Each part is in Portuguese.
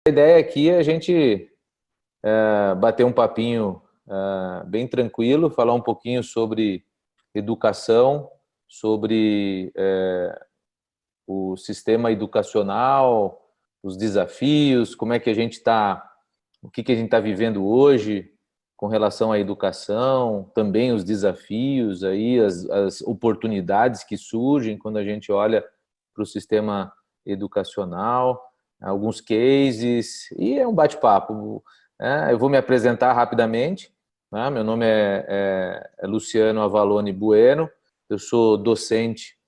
A ideia aqui é a gente bater um papinho bem tranquilo, falar um pouquinho sobre educação, sobre o sistema educacional, os desafios, como é que a gente está, o que a gente está vivendo hoje com relação à educação, também os desafios, aí, as oportunidades que surgem quando a gente olha para o sistema educacional, alguns cases, e é um bate-papo. Eu vou me apresentar rapidamente. Meu nome é Luciano Avalone Bueno, eu sou docente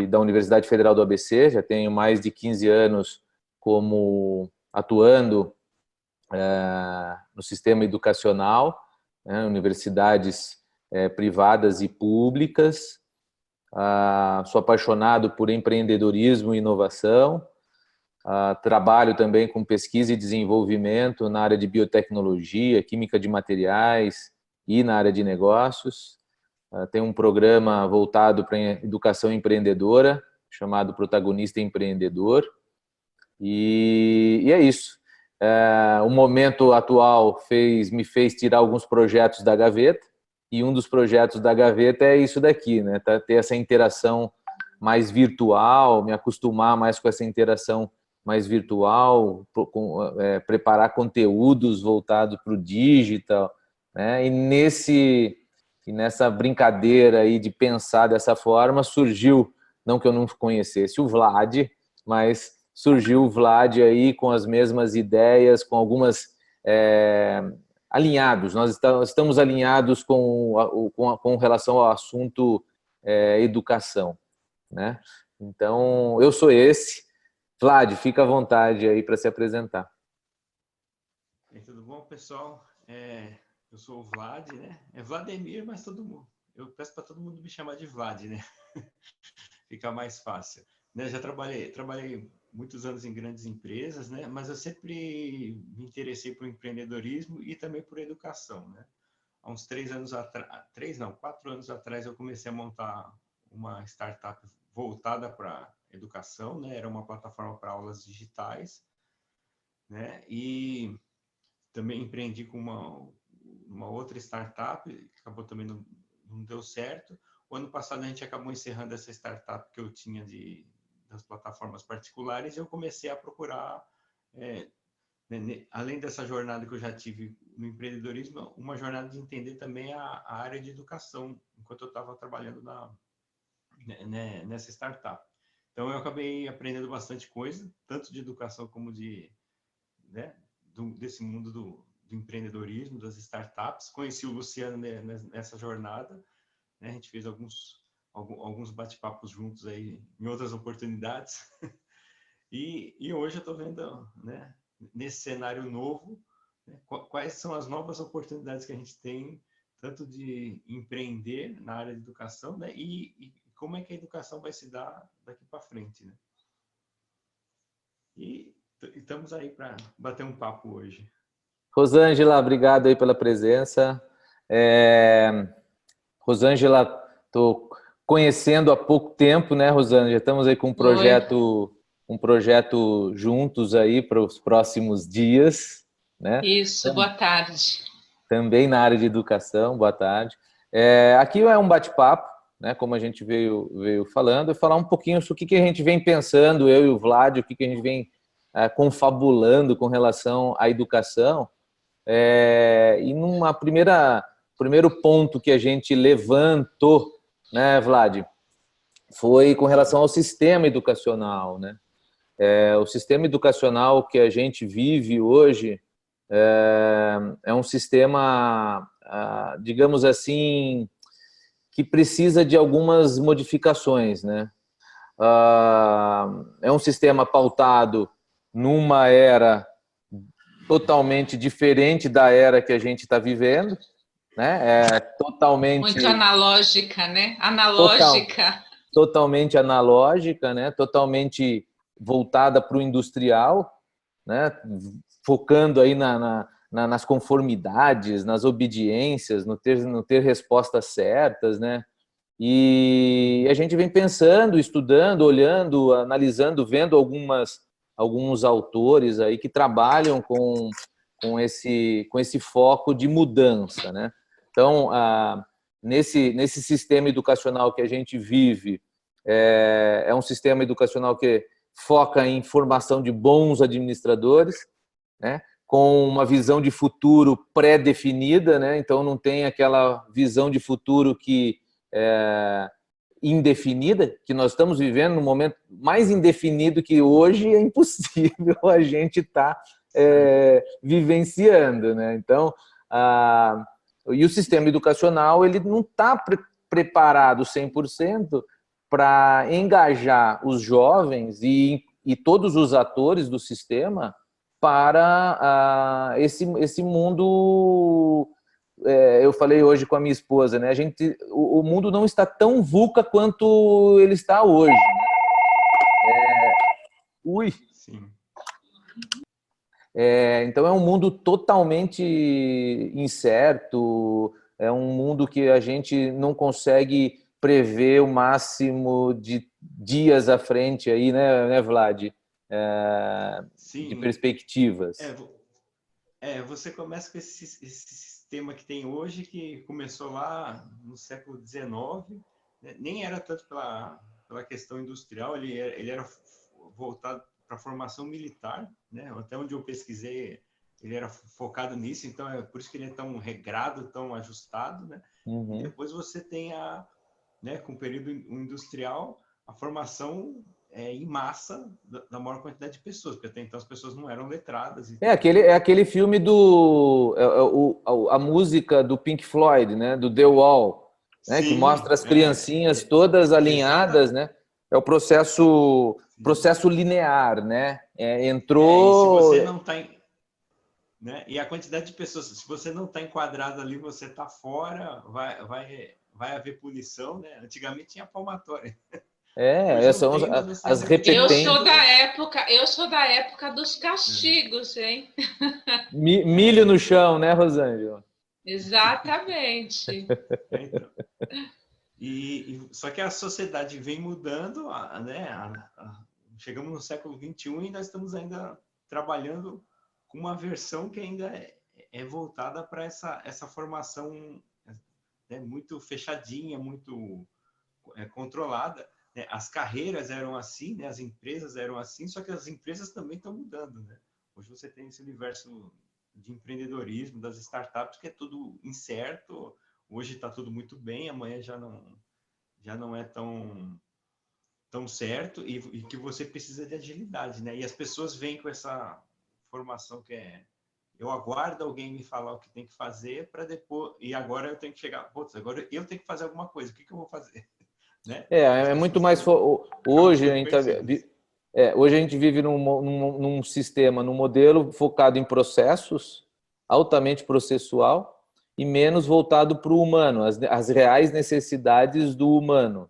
da Universidade Federal do ABC, já tenho mais de 15 anos atuando no sistema educacional, universidades privadas e públicas. Sou apaixonado por empreendedorismo e inovação. Trabalho também com pesquisa e desenvolvimento na área de biotecnologia, química de materiais e na área de negócios. Tenho um programa voltado para a educação empreendedora, chamado Protagonista Empreendedor. E é isso. O momento atual me fez tirar alguns projetos da gaveta, e um dos projetos da gaveta é isso daqui, né? Ter essa interação mais virtual, me acostumar mais com essa interação mais virtual, preparar conteúdos voltados para o digital, né? E nessa brincadeira aí de pensar dessa forma, surgiu, não que eu não conhecesse o Vlad, mas surgiu o Vlad aí com as mesmas ideias, com algumas alinhados. Nós estamos alinhados com relação ao assunto educação, né? Então, eu sou esse. Vlad, fica à vontade aí para se apresentar. Tudo bom, pessoal? Eu sou o Vlad, né? É Vladimir, mas eu peço para todo mundo me chamar de Vlad, né? Fica mais fácil. Já trabalhei muitos anos em grandes empresas, né? Mas eu sempre me interessei por empreendedorismo e também por educação, né? Há uns 4 anos atrás eu comecei a montar uma startup voltada para educação, né? Era uma plataforma para aulas digitais, né? E também empreendi com uma outra startup, que acabou também não deu certo. O ano passado a gente acabou encerrando essa startup que eu tinha das plataformas particulares, e eu comecei a procurar, além dessa jornada que eu já tive no empreendedorismo, uma jornada de entender também a área de educação, enquanto eu estava trabalhando nessa startup. Então eu acabei aprendendo bastante coisa, tanto de educação como desse mundo do empreendedorismo, das startups. Conheci o Luciano nessa jornada, né? A gente fez alguns bate-papos juntos aí em outras oportunidades. E hoje eu estou vendo, né, nesse cenário novo, né, quais são as novas oportunidades que a gente tem, tanto de empreender na área de educação, né, e como é que a educação vai se dar daqui para frente, né? E estamos aí para bater um papo hoje. Rosângela, obrigado aí pela presença. Rosângela, estou conhecendo há pouco tempo, né, Rosângela? Estamos aí com um projeto juntos aí para os próximos dias, né? Isso, boa tarde. Também na área de educação, boa tarde. Aqui é um bate-papo, né, como a gente veio falando, e falar um pouquinho sobre o que a gente vem pensando, eu e o Vlad, o que a gente vem confabulando com relação à educação. E primeiro ponto que a gente levantou, né, Vlad, foi com relação ao sistema educacional, né? O sistema educacional que a gente vive hoje é um sistema, digamos assim, que precisa de algumas modificações, né? É um sistema pautado numa era totalmente diferente da era que a gente está vivendo, né? Totalmente... Muito analógica, né? Analógica. Totalmente analógica, né? Totalmente voltada para o industrial, né? Focando aí nas conformidades, nas obediências, no ter respostas certas, né? E a gente vem pensando, estudando, olhando, analisando, vendo alguns autores aí que trabalham com esse foco de mudança, né? Então, nesse sistema educacional que a gente vive, é um sistema educacional que foca em formação de bons administradores, né? Com uma visão de futuro pré-definida, né? Então não tem aquela visão de futuro que indefinida, que nós estamos vivendo no momento mais indefinido que hoje é impossível a gente estar vivenciando, né? Então, e o sistema educacional ele não está preparado 100% para engajar os jovens e todos os atores do sistema para esse mundo. Eu falei hoje com a minha esposa, né? O mundo não está tão VUCA quanto ele está hoje. Né? Ui! Sim. Então é um mundo totalmente incerto, é um mundo que a gente não consegue prever o máximo de dias à frente aí, né Vlad? De perspectivas. Você começa com esse sistema que tem hoje, que começou lá no século XIX, né? Nem era tanto pela questão industrial, ele era voltado para a formação militar, né? Até onde eu pesquisei, ele era focado nisso, então é por isso que ele é tão regrado, tão ajustado, né? Uhum. E depois você tem com o período industrial, a formação em massa da maior quantidade de pessoas, porque até então as pessoas não eram letradas. Aquele filme a música do Pink Floyd, né? Do The Wall, né? Que mostra as criancinhas todas alinhadas, né? É o processo linear, né? Entrou. E se você não está né? E a quantidade de pessoas, se você não está enquadrado ali, você está fora, vai haver punição, né? Antigamente tinha palmatória. São as repetentes. Eu sou da época dos castigos, hein? Milho no chão, né, Rosângela? Exatamente. Então. Só que a sociedade vem mudando, né? Chegamos no século XXI e nós estamos ainda trabalhando com uma versão que ainda é voltada para essa formação, né, muito fechadinha, muito controlada. Né? As carreiras eram assim, né? As empresas eram assim, só que as empresas também estão mudando. Né? Hoje você tem esse universo de empreendedorismo, das startups, que é tudo incerto. Hoje está tudo muito bem, amanhã já não é tão certo, e que você precisa de agilidade. Né? E as pessoas vêm com essa formação que eu aguardo alguém me falar o que tem que fazer para depois, e agora eu tenho que chegar, agora eu tenho que fazer alguma coisa, o que eu vou fazer? Né? É muito mais... Hoje a gente vive num sistema, num modelo focado em processos, altamente processual, e menos voltado para o humano, as reais necessidades do humano.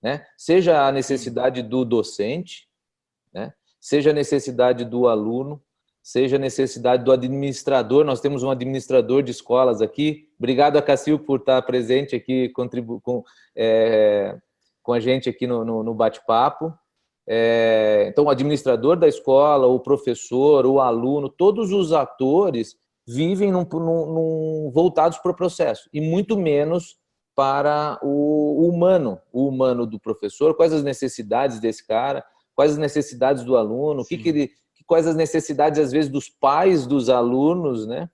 Né? Seja a necessidade do docente, né? Seja a necessidade do aluno, seja a necessidade do administrador. Nós temos um administrador de escolas aqui. Obrigado a Cacil por estar presente aqui, com a gente aqui no bate-papo. Então, o administrador da escola, o professor, o aluno, todos os atores vivem voltados para o processo, e muito menos para o humano do professor, quais as necessidades desse cara, quais as necessidades do aluno, quais as necessidades, às vezes, dos pais dos alunos, né?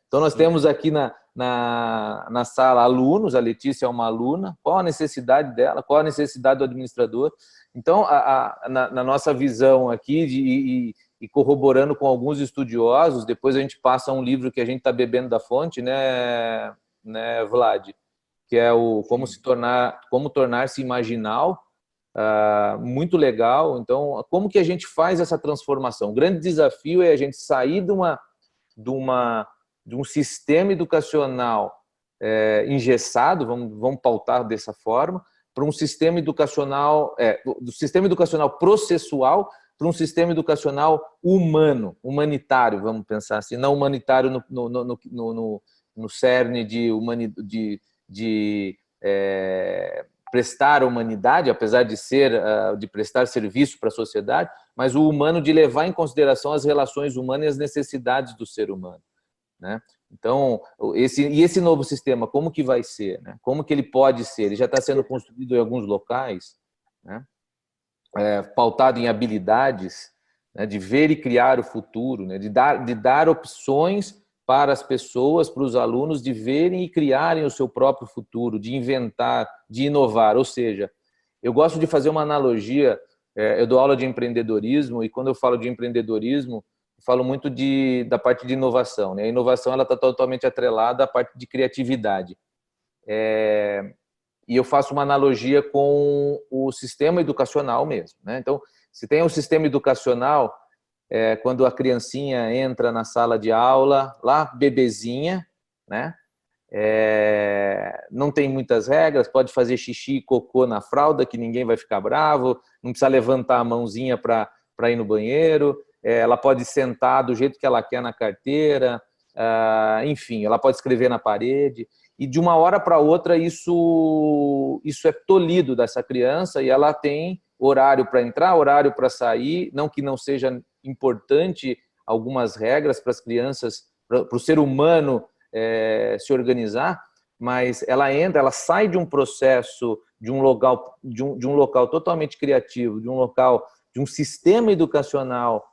Então, nós temos aqui na sala alunos, a Letícia é uma aluna, qual a necessidade dela, qual a necessidade do administrador. Então, na nossa visão aqui, e corroborando com alguns estudiosos, depois a gente passa um livro que a gente está bebendo da fonte, né, Vlad? Que é o Como Tornar-se Imaginal, muito legal. Então, como que a gente faz essa transformação? O grande desafio é a gente sair de um sistema educacional engessado, vamos pautar dessa forma, para um sistema educacional, do sistema educacional processual para um sistema educacional humanitário, vamos pensar assim, não humanitário no cerne de prestar à humanidade, apesar de de prestar serviço para a sociedade, mas o humano de levar em consideração as relações humanas e as necessidades do ser humano, né? Então, esse novo sistema, como que vai ser, né? Como que ele pode ser? Ele já está sendo construído em alguns locais, né? Pautado em habilidades, né? De ver e criar o futuro, né? De dar opções para as pessoas, para os alunos, de verem e criarem o seu próprio futuro, de inventar, de inovar. Ou seja, eu gosto de fazer uma analogia, eu dou aula de empreendedorismo, e quando eu falo de empreendedorismo, eu falo muito da parte de inovação, né? A inovação está totalmente atrelada à parte de criatividade. E eu faço uma analogia com o sistema educacional mesmo, né? Então, se tem um sistema educacional, quando a criancinha entra na sala de aula, lá bebezinha, né? Não tem muitas regras, pode fazer xixi e cocô na fralda, que ninguém vai ficar bravo, não precisa levantar a mãozinha para ir no banheiro, ela pode sentar do jeito que ela quer na carteira, enfim, ela pode escrever na parede, e de uma hora para outra isso é tolhido dessa criança, e ela tem horário para entrar, horário para sair, não que não seja importante algumas regras para as crianças, para o ser humano se organizar, mas ela sai de um processo, de um local totalmente criativo, de um sistema educacional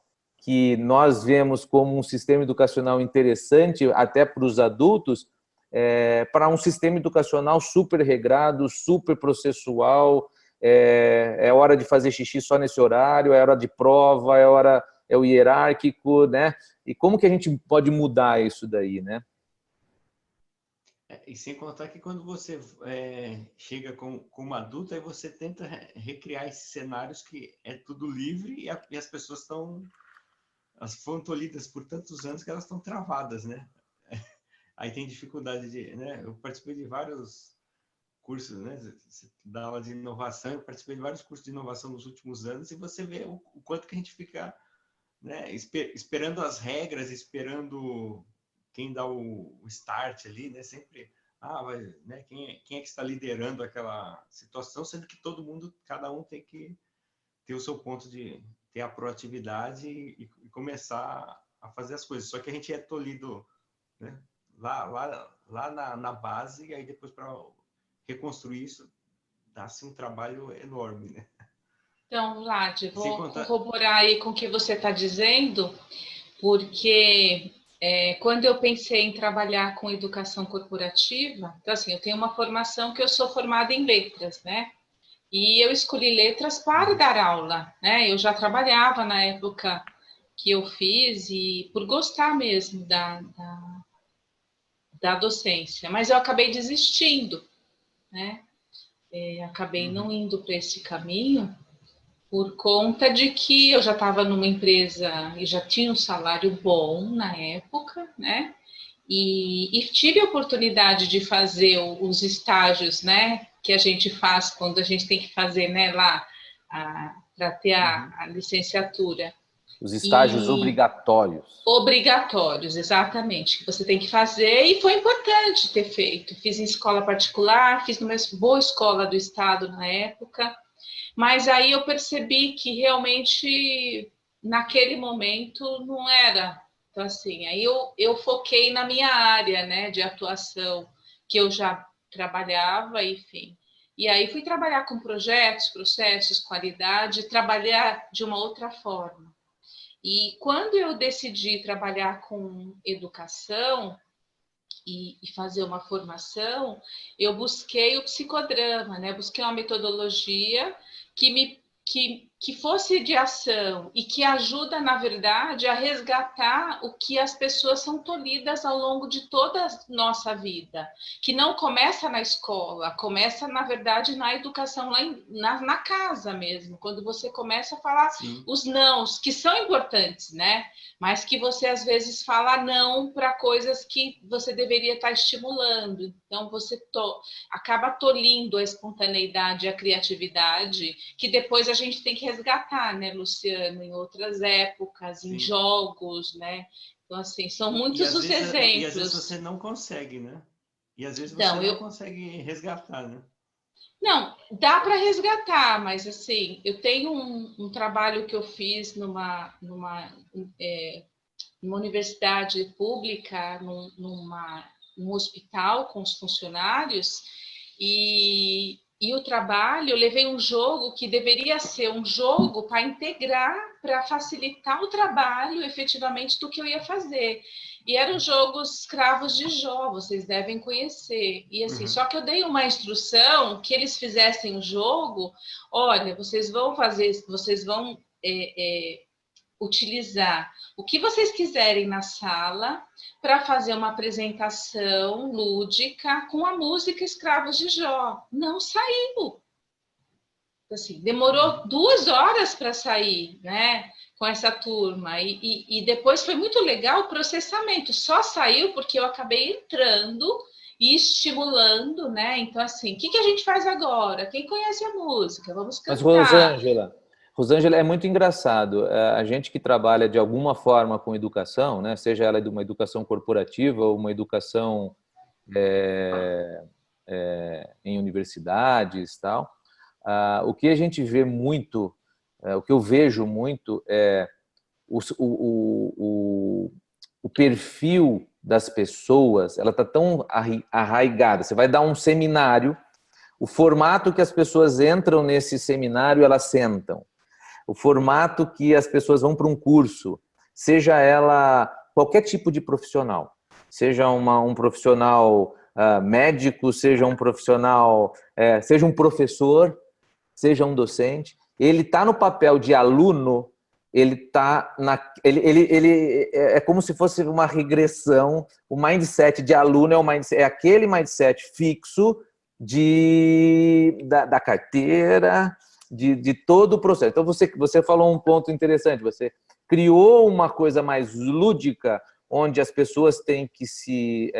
que nós vemos como um sistema educacional interessante até para os adultos, para um sistema educacional super regrado, super processual. É hora de fazer xixi só nesse horário, é hora de prova, é o hierárquico, né? E como que a gente pode mudar isso daí, né? E sem contar que quando você chega como adulto, aí você tenta recriar esses cenários que é tudo livre e as pessoas foram tolhidas por tantos anos que elas estão travadas, né? Aí tem dificuldade né? Eu participei de vários cursos, né? Da aula de inovação, eu participei de vários cursos de inovação nos últimos anos, e você vê o quanto que a gente fica, né, esperando as regras, esperando quem dá o start ali, né? Sempre, né? Quem é que está liderando aquela situação, sendo que cada um tem que ter o seu ponto de ter a proatividade e começar a fazer as coisas. Só que a gente é tolhido, né? Lá na base, e aí depois para reconstruir isso, dá-se um trabalho enorme, né? Então, Vlad, vou corroborar aí com o que você está dizendo, porque quando eu pensei em trabalhar com educação corporativa, então assim, eu tenho uma formação que eu sou formada em letras, né? E eu escolhi letras para dar aula, né? Eu já trabalhava na época que eu fiz e por gostar mesmo da docência, mas eu acabei desistindo, né? Acabei não indo para esse caminho por conta de que eu já estava numa empresa e já tinha um salário bom na época, né? E tive a oportunidade de fazer os estágios, né? Que a gente faz quando a gente tem que fazer, né? Lá para ter a licenciatura. Os estágios obrigatórios. Obrigatórios, exatamente, que você tem que fazer, e foi importante ter feito. Fiz em escola particular, fiz numa boa escola do estado na época, mas aí eu percebi que realmente naquele momento não era. Então, assim, aí eu foquei na minha área, né, de atuação, que eu já trabalhava, enfim. E aí fui trabalhar com projetos, processos, qualidade, trabalhar de uma outra forma. E quando eu decidi trabalhar com educação e fazer uma formação, eu busquei o psicodrama, né? Busquei uma metodologia que fosse de ação e que ajuda, na verdade, a resgatar o que as pessoas são tolhidas ao longo de toda a nossa vida, que não começa na escola, começa, na verdade, na educação, lá na casa mesmo, quando você começa a falar os nãos, que são importantes, né? Mas que você, às vezes, fala não para coisas que você deveria estar estimulando. Então, você acaba tolhindo a espontaneidade, a criatividade, que depois a gente tem que resgatar, né, Luciano, em outras épocas, em jogos, né? Então, assim, são muitos os exemplos. E às vezes você não consegue, né? E às vezes você não consegue resgatar, né? Não, dá para resgatar, mas assim, eu tenho um trabalho que eu fiz numa universidade pública, num hospital com os funcionários, e o trabalho, eu levei um jogo que deveria ser um jogo para integrar, para facilitar o trabalho efetivamente do que eu ia fazer. E era o jogo Escravos de Jó, vocês devem conhecer. E assim, só que eu dei uma instrução que eles fizessem o jogo. Olha, vocês vão utilizar o que vocês quiserem na sala para fazer uma apresentação lúdica com a música Escravos de Jó. Não saiu. Assim, demorou 2 horas para sair, né? Com essa turma. E depois foi muito legal o processamento. Só saiu porque eu acabei entrando e estimulando, né? Então, assim, o que a gente faz agora? Quem conhece a música? Vamos cantar. Mas, Rosângela, é muito engraçado. A gente que trabalha de alguma forma com educação, né? Seja ela de uma educação corporativa ou uma educação em universidades e tal, o que a gente vê muito, o que eu vejo muito é o perfil das pessoas, ela está tão arraigada. Você vai dar um seminário, o formato que as pessoas entram nesse seminário, elas sentam. O formato que as pessoas vão para um curso, seja ela qualquer tipo de profissional, seja um profissional médico, seja um profissional, seja um professor, seja um docente, ele está no papel de aluno, ele está ele é como se fosse uma regressão. O mindset de aluno é aquele mindset fixo da carteira, de todo o processo. Então, você falou um ponto interessante, você criou uma coisa mais lúdica, onde as pessoas têm que se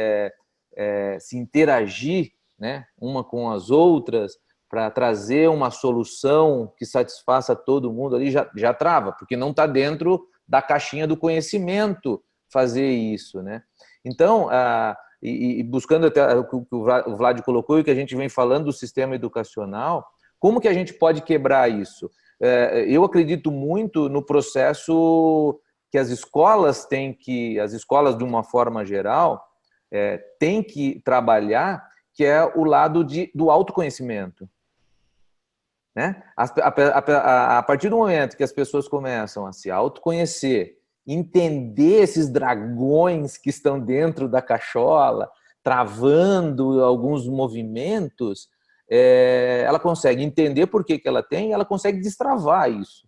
interagir, né, uma com as outras, para trazer uma solução que satisfaça todo mundo, ali já trava, porque não está dentro da caixinha do conhecimento fazer isso, né? Então, buscando até o que o Vlad colocou e o que a gente vem falando do sistema educacional, como que a gente pode quebrar isso? Eu acredito muito no processo que as escolas de uma forma geral, têm que trabalhar, que é o lado do autoconhecimento. Né? A partir do momento que as pessoas começam a se autoconhecer, entender esses dragões que estão dentro da cachola, travando alguns movimentos, ela consegue entender por que ela tem e ela consegue destravar isso.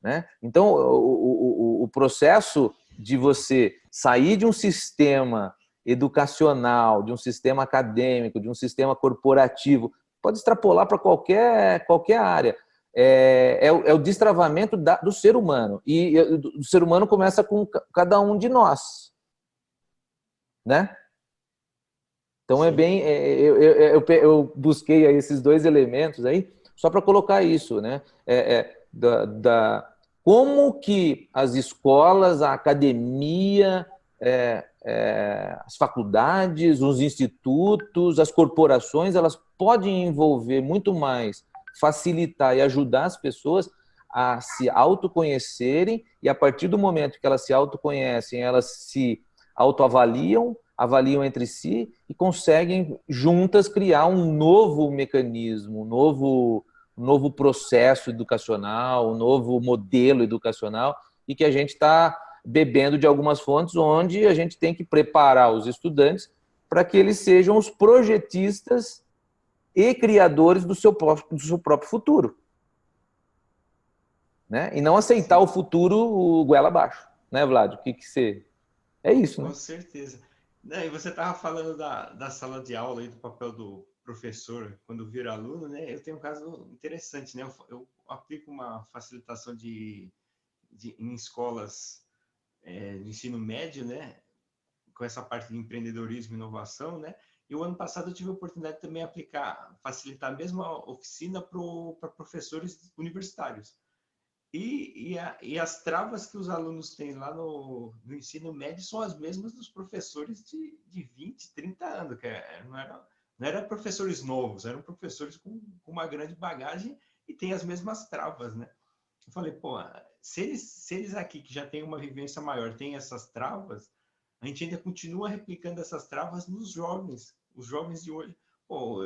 Né? Então, o processo de você sair de um sistema educacional, de um sistema acadêmico, de um sistema corporativo, pode extrapolar para qualquer área. É o destravamento do ser humano. E o ser humano começa com cada um de nós. Né? Então, eu busquei aí esses 2 elementos aí, só para colocar isso. Né? Como que as escolas, a academia, as faculdades, os institutos, as corporações, elas podem envolver muito mais, facilitar e ajudar as pessoas a se autoconhecerem, e a partir do momento que elas se autoconhecem, elas se autoavaliam, avaliam entre si e conseguem juntas criar um novo mecanismo, um novo processo educacional, um novo modelo educacional, e que a gente está bebendo de algumas fontes, onde a gente tem que preparar os estudantes para que eles sejam os projetistas e criadores do seu próprio futuro. Né? E não aceitar o futuro goela abaixo. Né, Vlad? O que você... É isso, né? Com certeza. E você estava falando da sala de aula e do papel do professor quando vira aluno, né? Eu tenho um caso interessante, né? Eu aplico uma facilitação em escolas de ensino médio, né? Com essa parte de empreendedorismo e inovação, né? E o ano passado eu tive a oportunidade de também facilitar a mesma oficina para professores universitários. E as travas que os alunos têm lá no ensino médio são as mesmas dos professores de 20, 30 anos, que não não eram professores novos, eram professores com uma grande bagagem e tem as mesmas travas, né? Eu falei, pô, se eles aqui que já têm uma vivência maior têm essas travas, a gente ainda continua replicando essas travas nos jovens, os jovens de hoje. Pô,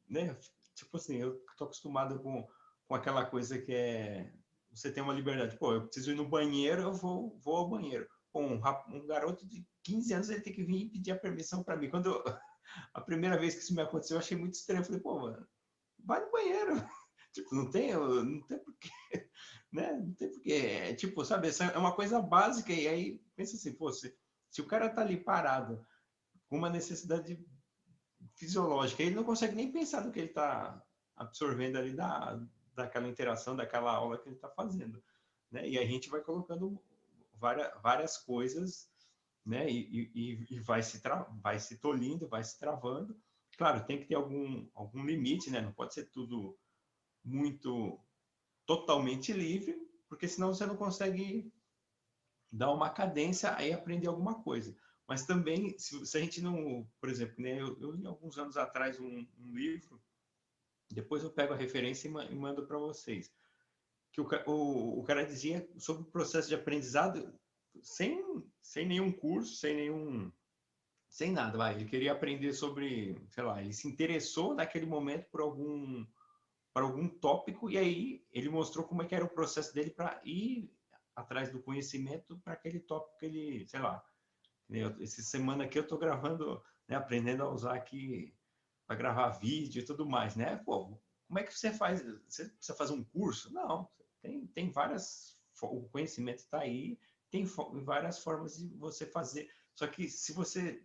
né, tipo assim, eu tô acostumado com aquela coisa que é, você tem uma liberdade. Pô, eu preciso ir no banheiro, eu vou ao banheiro. Pô, um garoto de 15 anos, ele tem que vir pedir a permissão para mim. A primeira vez que isso me aconteceu, eu achei muito estranho. Eu falei, pô, mano, vai no banheiro. Tipo, não tem porquê, né? Não tem porquê. Tipo, sabe, é uma coisa básica. E aí, pensa assim, pô, se o cara tá ali parado com uma necessidade fisiológica, ele não consegue nem pensar do que ele tá absorvendo ali daquela interação, daquela aula que ele tá fazendo, né? E a gente vai colocando várias coisas, né? E vai se tolhindo, vai se travando. Claro, tem que ter algum limite, né? Não pode ser tudo muito totalmente livre, porque senão você não consegue dar uma cadência e aprender alguma coisa. Mas também, se a gente não, por exemplo, né, eu li alguns anos atrás um livro, depois eu pego a referência e mando para vocês, que o cara dizia sobre o processo de aprendizado sem nenhum curso, sem nada, vai. Ele queria aprender sobre, sei lá, ele se interessou naquele momento para algum tópico, e aí ele mostrou como é que era o processo dele para ir atrás do conhecimento para aquele tópico que ele, sei lá, essa semana aqui eu estou gravando, né, aprendendo a usar aqui para gravar vídeo e tudo mais, né? Pô, como é que você faz? Você precisa fazer um curso? Não, tem várias, o conhecimento está aí, tem várias formas de você fazer, só que se você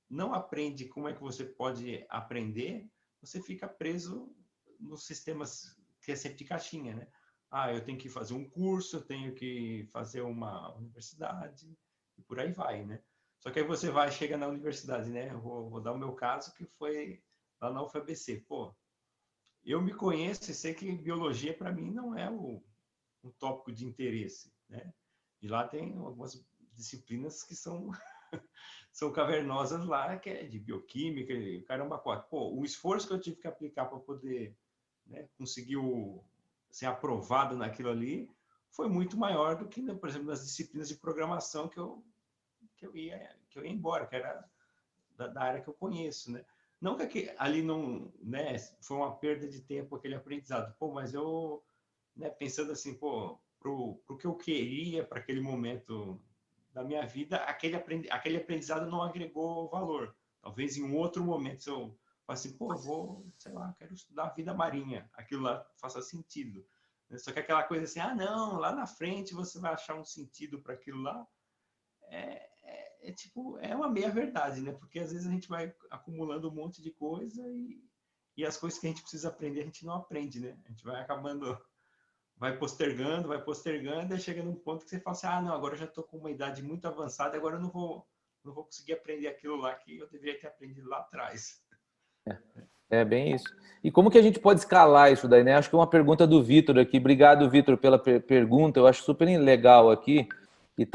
não aprende como é que você pode aprender, você fica preso nos sistemas que é sempre de caixinha, né? Ah, eu tenho que fazer um curso, eu tenho que fazer uma universidade, e por aí vai, né? Só que aí você chega na universidade, né? Eu vou dar o meu caso, que foi lá na UFABC. Pô, eu me conheço e sei que biologia, para mim, não é um tópico de interesse, né? E lá tem algumas disciplinas que são cavernosas lá, que é de bioquímica, caramba, quatro. Pô, o esforço que eu tive que aplicar para poder, né, conseguir ser aprovado naquilo ali foi muito maior do que, por exemplo, nas disciplinas de programação que eu ia embora, que era da área que eu conheço, né? Não que ali não, né, foi uma perda de tempo aquele aprendizado, pô, mas eu, né, pensando assim, pô, pro que eu queria para aquele momento da minha vida, aquele aprendizado não agregou valor. Talvez em um outro momento, se eu falasse assim, pô, sei lá, quero estudar vida marinha, aquilo lá faça sentido. Só que aquela coisa assim, não, lá na frente você vai achar um sentido para aquilo lá, tipo, é uma meia-verdade, né? Porque às vezes a gente vai acumulando um monte de coisa e as coisas que a gente precisa aprender, a gente não aprende, né? A gente vai acabando, vai postergando, e chega num ponto que você fala assim, não, agora eu já estou com uma idade muito avançada, agora eu não vou conseguir aprender aquilo lá que eu deveria ter aprendido lá atrás. É bem isso. E como que a gente pode escalar isso daí, né? Acho que é uma pergunta do Vitor aqui. Obrigado, Vitor, pela pergunta. Eu acho super legal aqui. E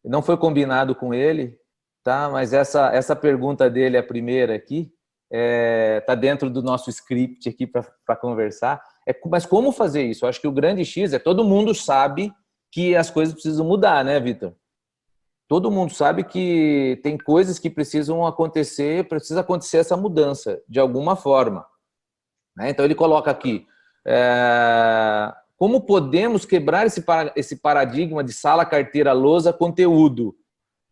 não foi combinado com ele, tá? Mas essa pergunta dele, a primeira aqui, tá dentro do nosso script aqui para conversar. Mas como fazer isso? Eu acho que o grande X é todo mundo sabe que as coisas precisam mudar, né, Vitor? Todo mundo sabe que tem coisas que precisam acontecer, precisa acontecer essa mudança, de alguma forma. Né? Então, ele coloca aqui, como podemos quebrar esse paradigma de sala, carteira, lousa, conteúdo?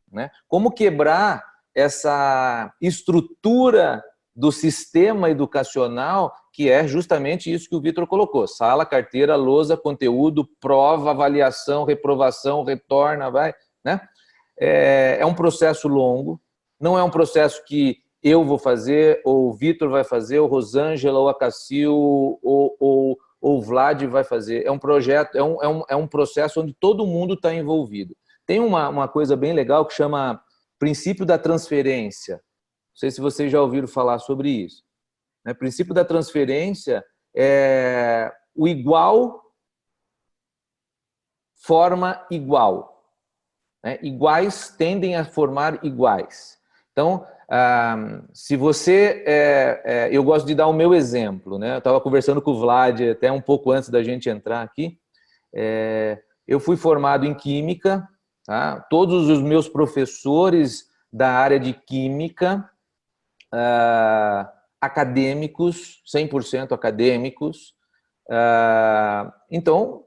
Né? Como quebrar essa estrutura do sistema educacional, que é justamente isso que o Vitor colocou, sala, carteira, lousa, conteúdo, prova, avaliação, reprovação, retorna, vai, né? É um processo longo, não é um processo que eu vou fazer, ou o Vitor vai fazer, ou Rosângela, ou a Cassil, ou o Vlad vai fazer. É um projeto, é um processo onde todo mundo está envolvido. Tem uma coisa bem legal que chama princípio da transferência. Não sei se vocês já ouviram falar sobre isso. O princípio da transferência é o igual forma igual. Iguais tendem a formar iguais. Então, se você... eu gosto de dar o meu exemplo, né? Eu estava conversando com o Vlad até um pouco antes da gente entrar aqui. Eu fui formado em Química, tá? Todos os meus professores da área de Química, acadêmicos, 100% acadêmicos. Então,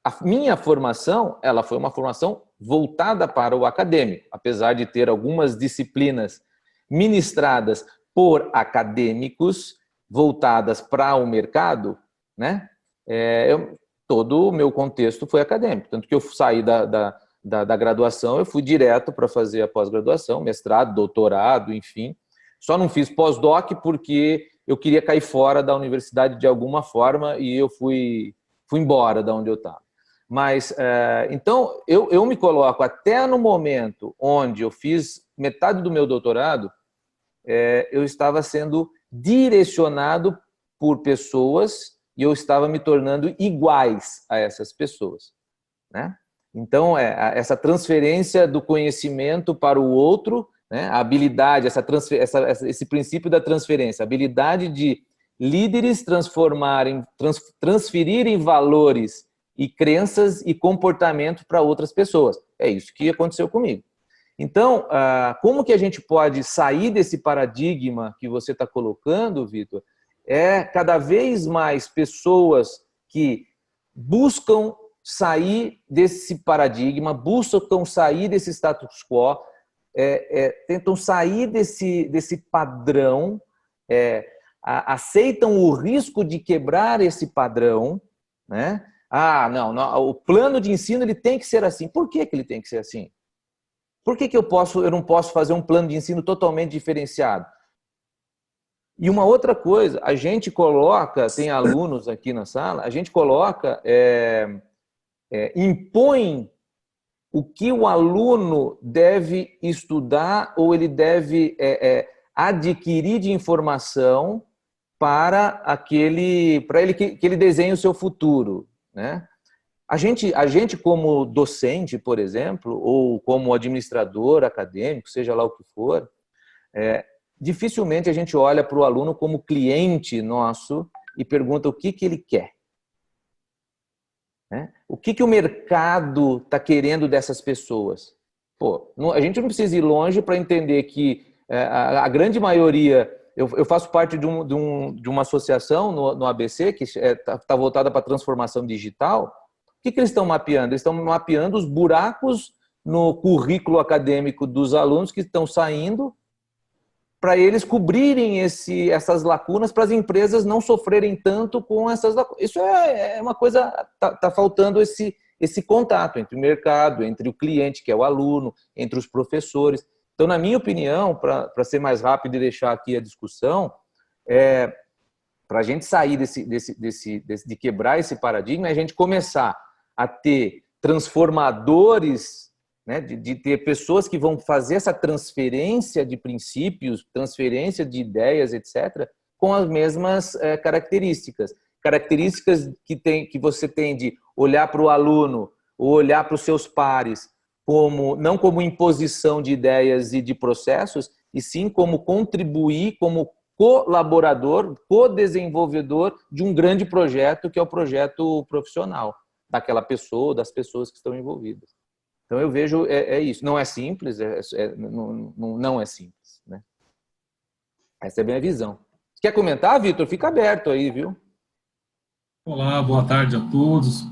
a minha formação, ela foi uma formação voltada para o acadêmico, apesar de ter algumas disciplinas ministradas por acadêmicos, voltadas para o mercado, né? Todo o meu contexto foi acadêmico, tanto que eu saí da graduação, eu fui direto para fazer a pós-graduação, mestrado, doutorado, enfim. Só não fiz pós-doc porque eu queria cair fora da universidade de alguma forma e eu fui embora da onde eu estava. Mas, então, eu me coloco até no momento onde eu fiz metade do meu doutorado, eu estava sendo direcionado por pessoas e eu estava me tornando iguais a essas pessoas, né? Então, essa transferência do conhecimento para o outro, né? A habilidade, esse princípio da transferência, a habilidade de líderes transferirem valores e crenças e comportamento para outras pessoas. É isso que aconteceu comigo. Então, como que a gente pode sair desse paradigma que você está colocando, Vitor? Cada vez mais pessoas que buscam sair desse paradigma, buscam sair desse status quo, tentam sair desse padrão, aceitam o risco de quebrar esse padrão, né? Não, o plano de ensino ele tem que ser assim. Por que ele tem que ser assim? Por que eu não posso fazer um plano de ensino totalmente diferenciado? E uma outra coisa, a gente coloca, tem alunos aqui na sala, a gente coloca, impõe o que o aluno deve estudar ou ele deve adquirir de informação para que ele desenhe o seu futuro, né? A gente como docente, por exemplo, ou como administrador acadêmico, seja lá o que for, dificilmente a gente olha para o aluno como cliente nosso e pergunta o que ele quer. Né? O que o mercado está querendo dessas pessoas? A gente não precisa ir longe para entender que a grande maioria... Eu faço parte de uma associação no ABC que está voltada para a transformação digital. O que eles estão mapeando? Eles estão mapeando os buracos no currículo acadêmico dos alunos que estão saindo para eles cobrirem essas lacunas, para as empresas não sofrerem tanto com essas lacunas. Isso é uma coisa... Está faltando esse contato entre o mercado, entre o cliente, que é o aluno, entre os professores. Então, na minha opinião, para ser mais rápido e deixar aqui a discussão, para a gente sair de quebrar esse paradigma, é a gente começar a ter transformadores, né, de ter pessoas que vão fazer essa transferência de princípios, transferência de ideias, etc., com as mesmas características. Características que você tem de olhar para o aluno ou olhar para os seus pares, não como imposição de ideias e de processos, e sim como contribuir, como colaborador, co-desenvolvedor de um grande projeto, que é o projeto profissional daquela pessoa, das pessoas que estão envolvidas. Então, eu vejo, isso. Não é simples, não é simples, né? Essa é a minha visão. Quer comentar, Vitor? Fica aberto aí, viu? Olá, boa tarde a todos.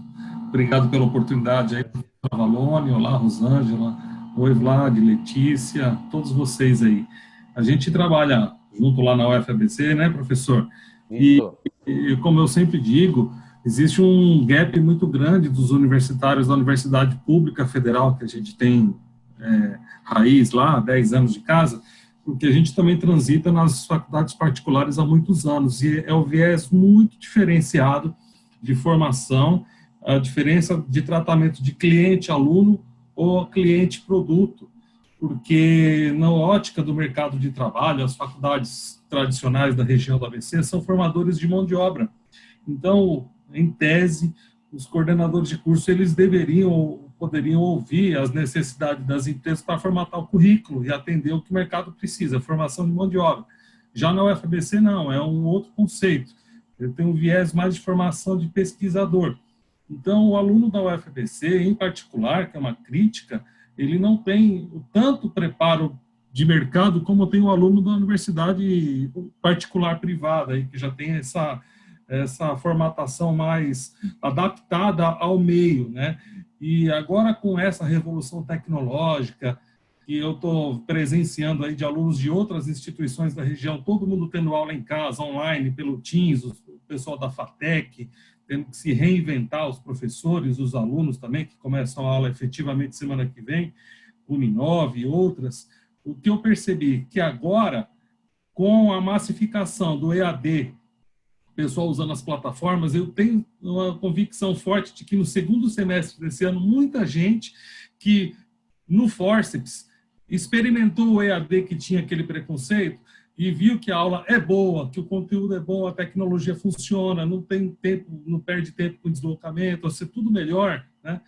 Obrigado pela oportunidade aí. Olá, Valone, olá, Rosângela, oi, Vlad, Letícia, todos vocês aí. A gente trabalha junto lá na UFABC, né, professor? E como eu sempre digo, existe um gap muito grande dos universitários da Universidade Pública Federal, que a gente tem raiz lá, 10 anos de casa, porque a gente também transita nas faculdades particulares há muitos anos, e é um viés muito diferenciado de formação, a diferença de tratamento de cliente-aluno ou cliente-produto, porque na ótica do mercado de trabalho, as faculdades tradicionais da região do ABC são formadores de mão de obra. Então, em tese, os coordenadores de curso, eles deveriam, poderiam ouvir as necessidades das empresas para formatar o currículo e atender o que o mercado precisa, formação de mão de obra. Já na UFABC, não, é um outro conceito. Ele tem um viés mais de formação de pesquisador. Então, o aluno da UFABC, em particular, que é uma crítica, ele não tem tanto preparo de mercado como tem o aluno da universidade particular privada, aí, que já tem essa formatação mais adaptada ao meio, né? E agora, com essa revolução tecnológica, que eu estou presenciando aí de alunos de outras instituições da região, todo mundo tendo aula em casa, online, pelo Teams, o pessoal da FATEC, tendo que se reinventar, os professores, os alunos também, que começam a aula efetivamente semana que vem, Uninove e outras. O que eu percebi que agora, com a massificação do EAD, o pessoal usando as plataformas, eu tenho uma convicção forte de que no segundo semestre desse ano, muita gente que no Forceps experimentou o EAD, que tinha aquele preconceito, e viu que a aula é boa, que o conteúdo é bom, a tecnologia funciona, não tem tempo, não perde tempo com deslocamento, vai ser tudo melhor, né?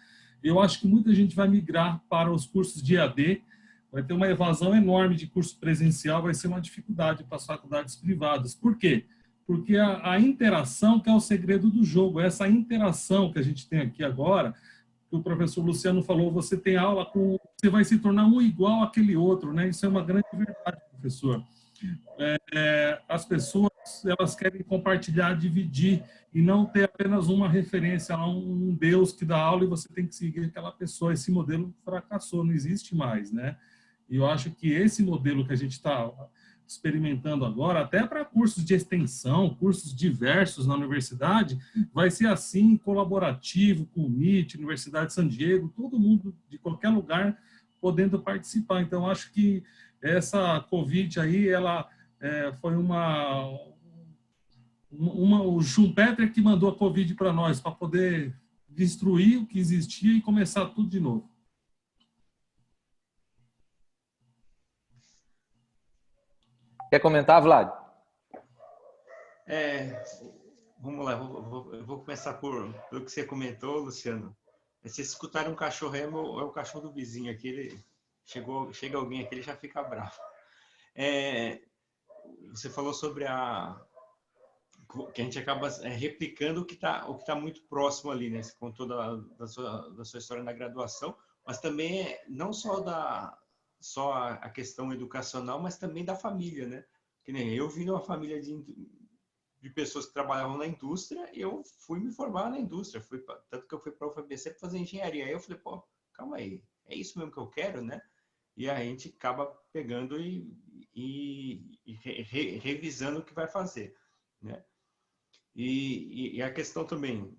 Eu acho que muita gente vai migrar para os cursos de EAD, vai ter uma evasão enorme de curso presencial, vai ser uma dificuldade para as faculdades privadas. Por quê? Porque a interação que é o segredo do jogo, essa interação que a gente tem aqui agora, que o professor Luciano falou, você tem aula com... Você vai se tornar um igual àquele outro, né? Isso é uma grande verdade, professor. As pessoas, elas querem compartilhar, dividir, e não ter apenas uma referência a um Deus que dá aula e você tem que seguir aquela pessoa. Esse modelo fracassou, não existe mais, né? E eu acho que esse modelo que a gente está experimentando agora, até para cursos de extensão, cursos diversos na universidade, vai ser assim, colaborativo, com o MIT, Universidade de San Diego, todo mundo de qualquer lugar podendo participar. Então, acho que essa Covid aí, ela foi o Schumpeter que mandou a Covid para nós, para poder destruir o que existia e começar tudo de novo. Quer comentar, Vlad? Vamos lá, eu vou começar pelo que você comentou, Luciano. Se escutar um cachorro, é o cachorro do vizinho aqui, chega alguém aqui, ele já fica bravo. Você falou sobre que a gente acaba replicando o que tá muito próximo ali, né? Você contou da sua história na graduação, mas também não só a questão educacional, mas também da família, né? Que nem eu vim de uma família de pessoas que trabalhavam na indústria, e eu fui me formar na indústria, tanto que eu fui para a UFABC para fazer engenharia. Aí eu falei, pô, calma aí, é isso mesmo que eu quero, né? E a gente acaba pegando e revisando o que vai fazer, né? E a questão também,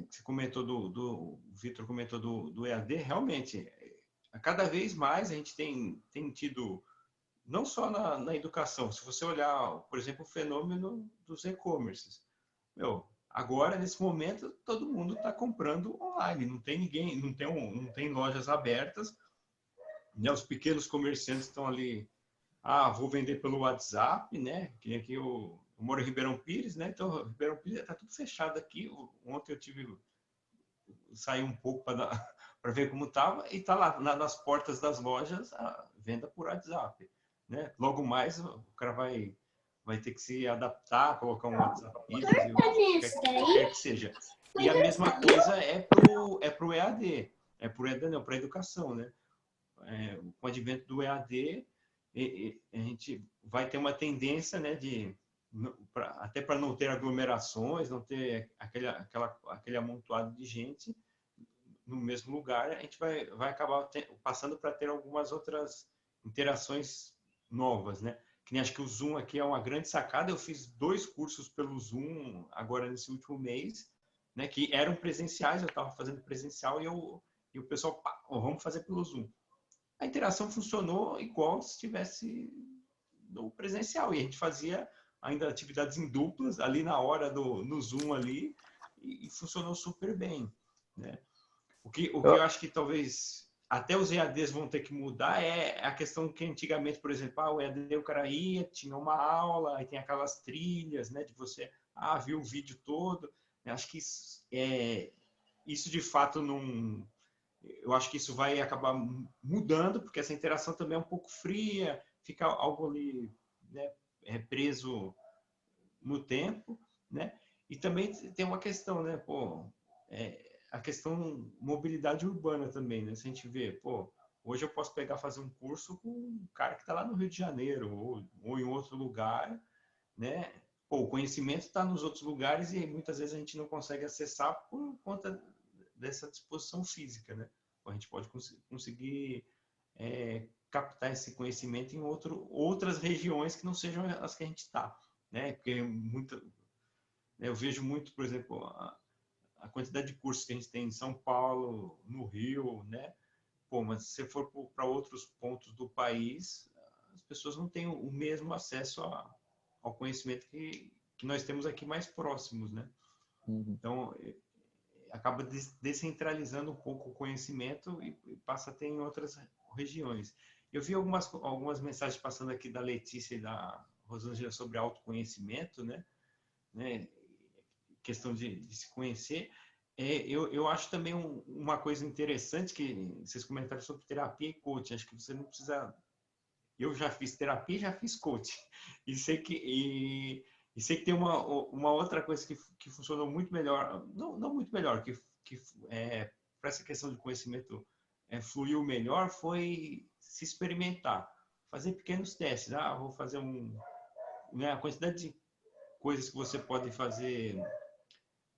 você comentou o Vitor comentou do EAD, realmente, cada vez mais a gente tem tido, não só na educação, se você olhar, por exemplo, o fenômeno dos e-commerces. Agora, nesse momento, todo mundo está comprando online, não tem ninguém, não tem lojas abertas, né? Os pequenos comerciantes estão ali, vou vender pelo WhatsApp, né? Que aqui eu moro em Ribeirão Pires, né? Então, Ribeirão Pires está tudo fechado aqui. Ontem eu saí um pouco para ver como estava, e está lá nas portas das lojas a venda por WhatsApp, né? Logo mais o cara vai ter que se adaptar, colocar um WhatsApp Business, quer que seja. E a mesma coisa para o EAD, não, para a educação, né? Com o advento do EAD, a gente vai ter uma tendência, né, até para não ter aglomerações, não ter aquele amontoado de gente no mesmo lugar, a gente vai acabar passando para ter algumas outras interações novas, né? Que nem acho que o Zoom aqui é uma grande sacada. Eu fiz 2 cursos pelo Zoom agora nesse último mês, né, que eram presenciais, eu estava fazendo presencial e o pessoal, vamos fazer pelo Zoom. A interação funcionou igual se estivesse no presencial, e a gente fazia ainda atividades em duplas ali na hora no Zoom ali, e funcionou super bem, né? O que eu acho que talvez até os EADs vão ter que mudar é a questão que antigamente, por exemplo, o EAD o cara ia, tinha uma aula, aí tem aquelas trilhas, né, de você viu o vídeo todo. Eu acho que isso de fato eu acho que isso vai acabar mudando, porque essa interação também é um pouco fria, fica algo ali, né, preso no tempo, né? E também tem uma questão, né? Pô, a questão mobilidade urbana também, né? Se a gente vê, pô, hoje eu posso fazer um curso com um cara que está lá no Rio de Janeiro ou em outro lugar, né? Pô, o conhecimento está nos outros lugares e muitas vezes a gente não consegue acessar por conta dessa disposição física, né? A gente pode conseguir captar esse conhecimento em outras regiões que não sejam as que a gente está, né? Porque eu vejo muito, por exemplo, a quantidade de cursos que a gente tem em São Paulo, no Rio, né? Pô, mas se você for para outros pontos do país, as pessoas não têm o mesmo acesso ao conhecimento que nós temos aqui mais próximos, né? Uhum. Então, acaba descentralizando um pouco o conhecimento e passa a ter em outras regiões. Eu vi algumas mensagens passando aqui da Letícia e da Rosângela sobre autoconhecimento, né? Questão de se conhecer. Eu acho também uma coisa interessante que vocês comentaram sobre terapia e coaching. Acho que você não precisa... Eu já fiz terapia e já fiz coaching. E sei que tem uma outra coisa que funcionou muito melhor, não muito melhor, que para essa questão de conhecimento fluiu melhor, foi se experimentar. Fazer pequenos testes. Vou fazer né, a quantidade de coisas que você pode fazer...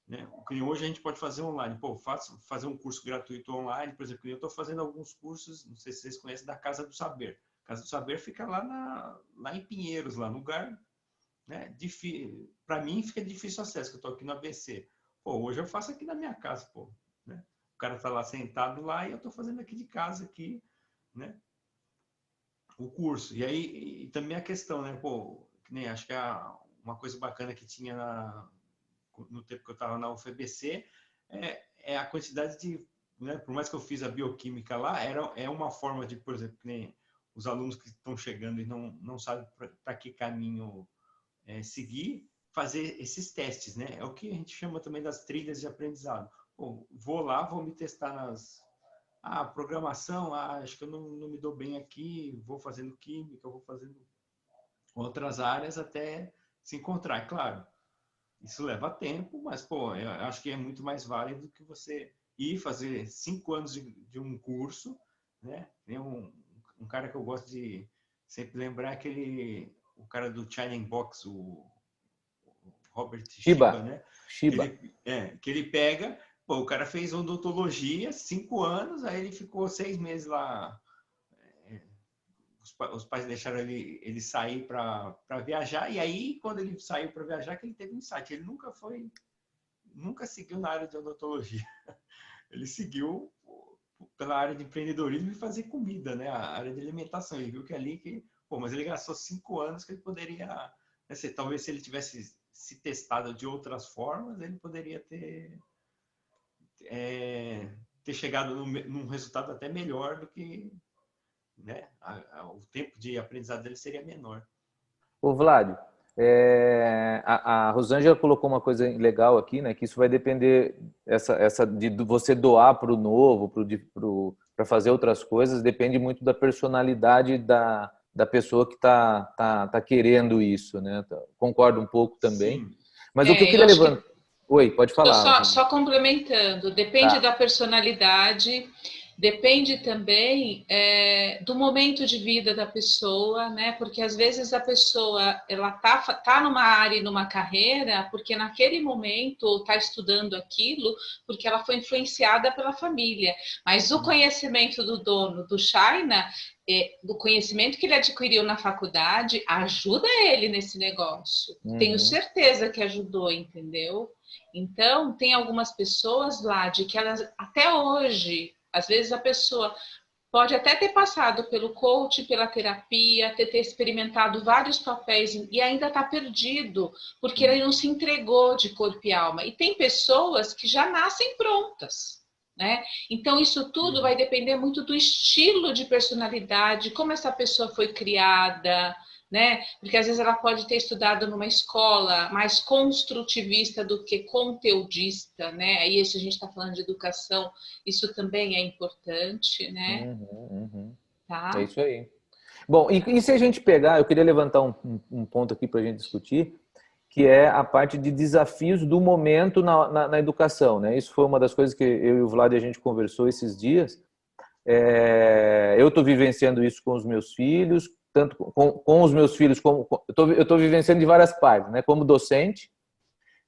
Né? Hoje a gente pode fazer online. Pô, fazer um curso gratuito online, por exemplo, eu estou fazendo alguns cursos, não sei se vocês conhecem, da Casa do Saber. A Casa do Saber fica lá em Pinheiros, lá no lugar, né? Para mim fica difícil acesso, que eu estou aqui no ABC. Pô, hoje eu faço aqui na minha casa, pô, né? O cara está lá sentado lá e eu estou fazendo aqui de casa aqui, né? O curso. E aí também a questão, né? Pô, que nem acho que uma coisa bacana que tinha no tempo que eu estava na UFBC, é a quantidade de... Né, por mais que eu fiz a bioquímica lá, é uma forma de, por exemplo, que nem os alunos que estão chegando e não sabem para que caminho seguir, fazer esses testes, né? É o que a gente chama também das trilhas de aprendizado. Bom, vou lá, vou me testar nas... programação, acho que eu não me dou bem aqui, vou fazendo química, vou fazendo outras áreas até se encontrar, claro. Isso leva tempo, mas, pô, eu acho que é muito mais válido que você ir fazer 5 anos de um curso, né? Tem um cara que eu gosto de sempre lembrar, o cara do China Box, o Robert Shiba, né? Shiba. Que ele pega, pô, o cara fez odontologia, 5 anos, aí ele ficou 6 meses lá. Os pais deixaram ele sair para viajar, e aí, quando ele saiu para viajar, que ele teve um insight. Ele nunca seguiu na área de odontologia. Ele seguiu pela área de empreendedorismo e fazer comida, né? A área de alimentação. Ele viu que ali mas ele gastou 5 anos que ele poderia... Né, talvez se ele tivesse se testado de outras formas, ele poderia ter chegado num resultado até melhor do que... Né? O tempo de aprendizado dele seria menor. Ô, Vlad, a Rosângela colocou uma coisa legal aqui, né? Que isso vai depender de você doar para o novo, para fazer outras coisas, depende muito da personalidade da pessoa que tá querendo isso, né? Concordo um pouco também. Sim. Mas o que eu queria levantar... Oi, pode falar. Só complementando, depende da personalidade. Depende também do momento de vida da pessoa, né? Porque às vezes a pessoa ela tá numa área, numa carreira, porque naquele momento está estudando aquilo, porque ela foi influenciada pela família. Mas o conhecimento do dono do China, do conhecimento que ele adquiriu na faculdade, ajuda ele nesse negócio. Tenho certeza que ajudou, entendeu? Então, tem algumas pessoas lá de que elas até hoje... Às vezes a pessoa pode até ter passado pelo coach, pela terapia, ter experimentado vários papéis e ainda está perdido, porque ele não se entregou de corpo e alma. E tem pessoas que já nascem prontas, né? Então, isso tudo vai depender muito do estilo de personalidade, como essa pessoa foi criada, né? Porque às vezes ela pode ter estudado numa escola mais construtivista do que conteudista, né? Aí, se a gente está falando de educação, isso também é importante, né? É Tá? isso aí. Bom, e se a gente pegar, eu queria levantar um ponto aqui para a gente discutir, que é a parte de desafios do momento na educação, né? Isso foi uma das coisas que eu e o Vlad a gente conversou esses dias. Eu estou vivenciando isso com os meus filhos, tanto com os meus filhos, como eu estou vivenciando de várias partes, né? Como docente,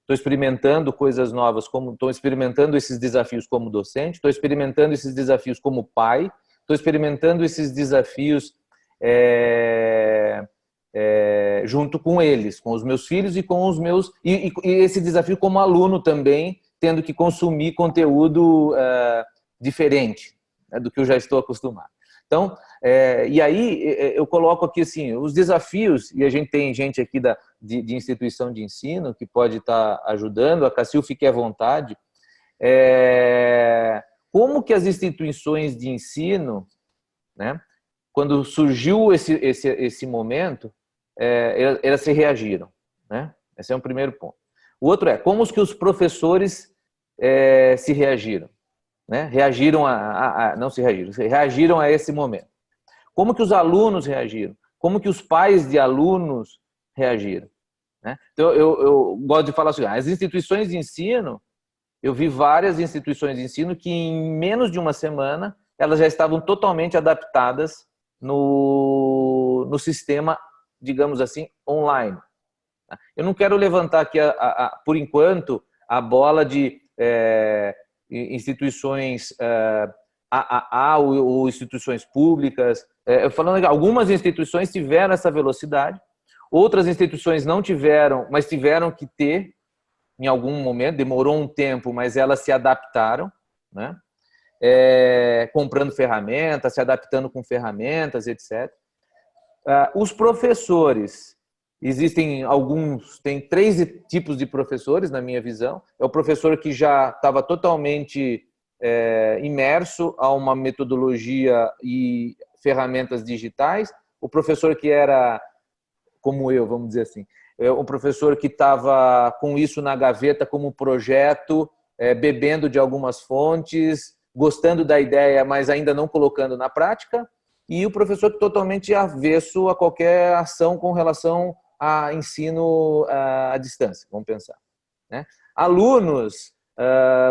estou experimentando coisas novas, estou experimentando esses desafios como docente, estou experimentando esses desafios como pai, estou experimentando esses desafios junto com eles, com os meus filhos e com os meus e esse desafio como aluno também, tendo que consumir conteúdo diferente, né, do que eu já estou acostumado. Então, e aí eu coloco aqui assim, os desafios, e a gente tem gente aqui de instituição de ensino que pode estar ajudando, a Cacil fique à vontade, como que as instituições de ensino, né, quando surgiu esse momento, elas se reagiram, né? Esse é um primeiro ponto. O outro é como que os professores se reagiram, né? Reagiram a esse momento. Como que os alunos reagiram? Como que os pais de alunos reagiram? Né? Então, eu gosto de falar assim, as instituições de ensino, eu vi várias instituições de ensino que em menos de uma semana elas já estavam totalmente adaptadas no sistema, digamos assim, online. Eu não quero levantar aqui, por enquanto, a bola de instituições AAA ou instituições públicas. Falando que algumas instituições tiveram essa velocidade, outras instituições não tiveram, mas tiveram que ter em algum momento, demorou um tempo, mas elas se adaptaram, né? Comprando ferramentas, se adaptando com ferramentas, etc. Os professores, existem alguns, tem 3 tipos de professores, na minha visão. É o professor que já estava totalmente imerso a uma metodologia e ferramentas digitais, o professor que era, como eu, vamos dizer assim, um professor que estava com isso na gaveta como projeto, bebendo de algumas fontes, gostando da ideia, mas ainda não colocando na prática, e o professor totalmente avesso a qualquer ação com relação a ensino à distância, vamos pensar, né? Alunos,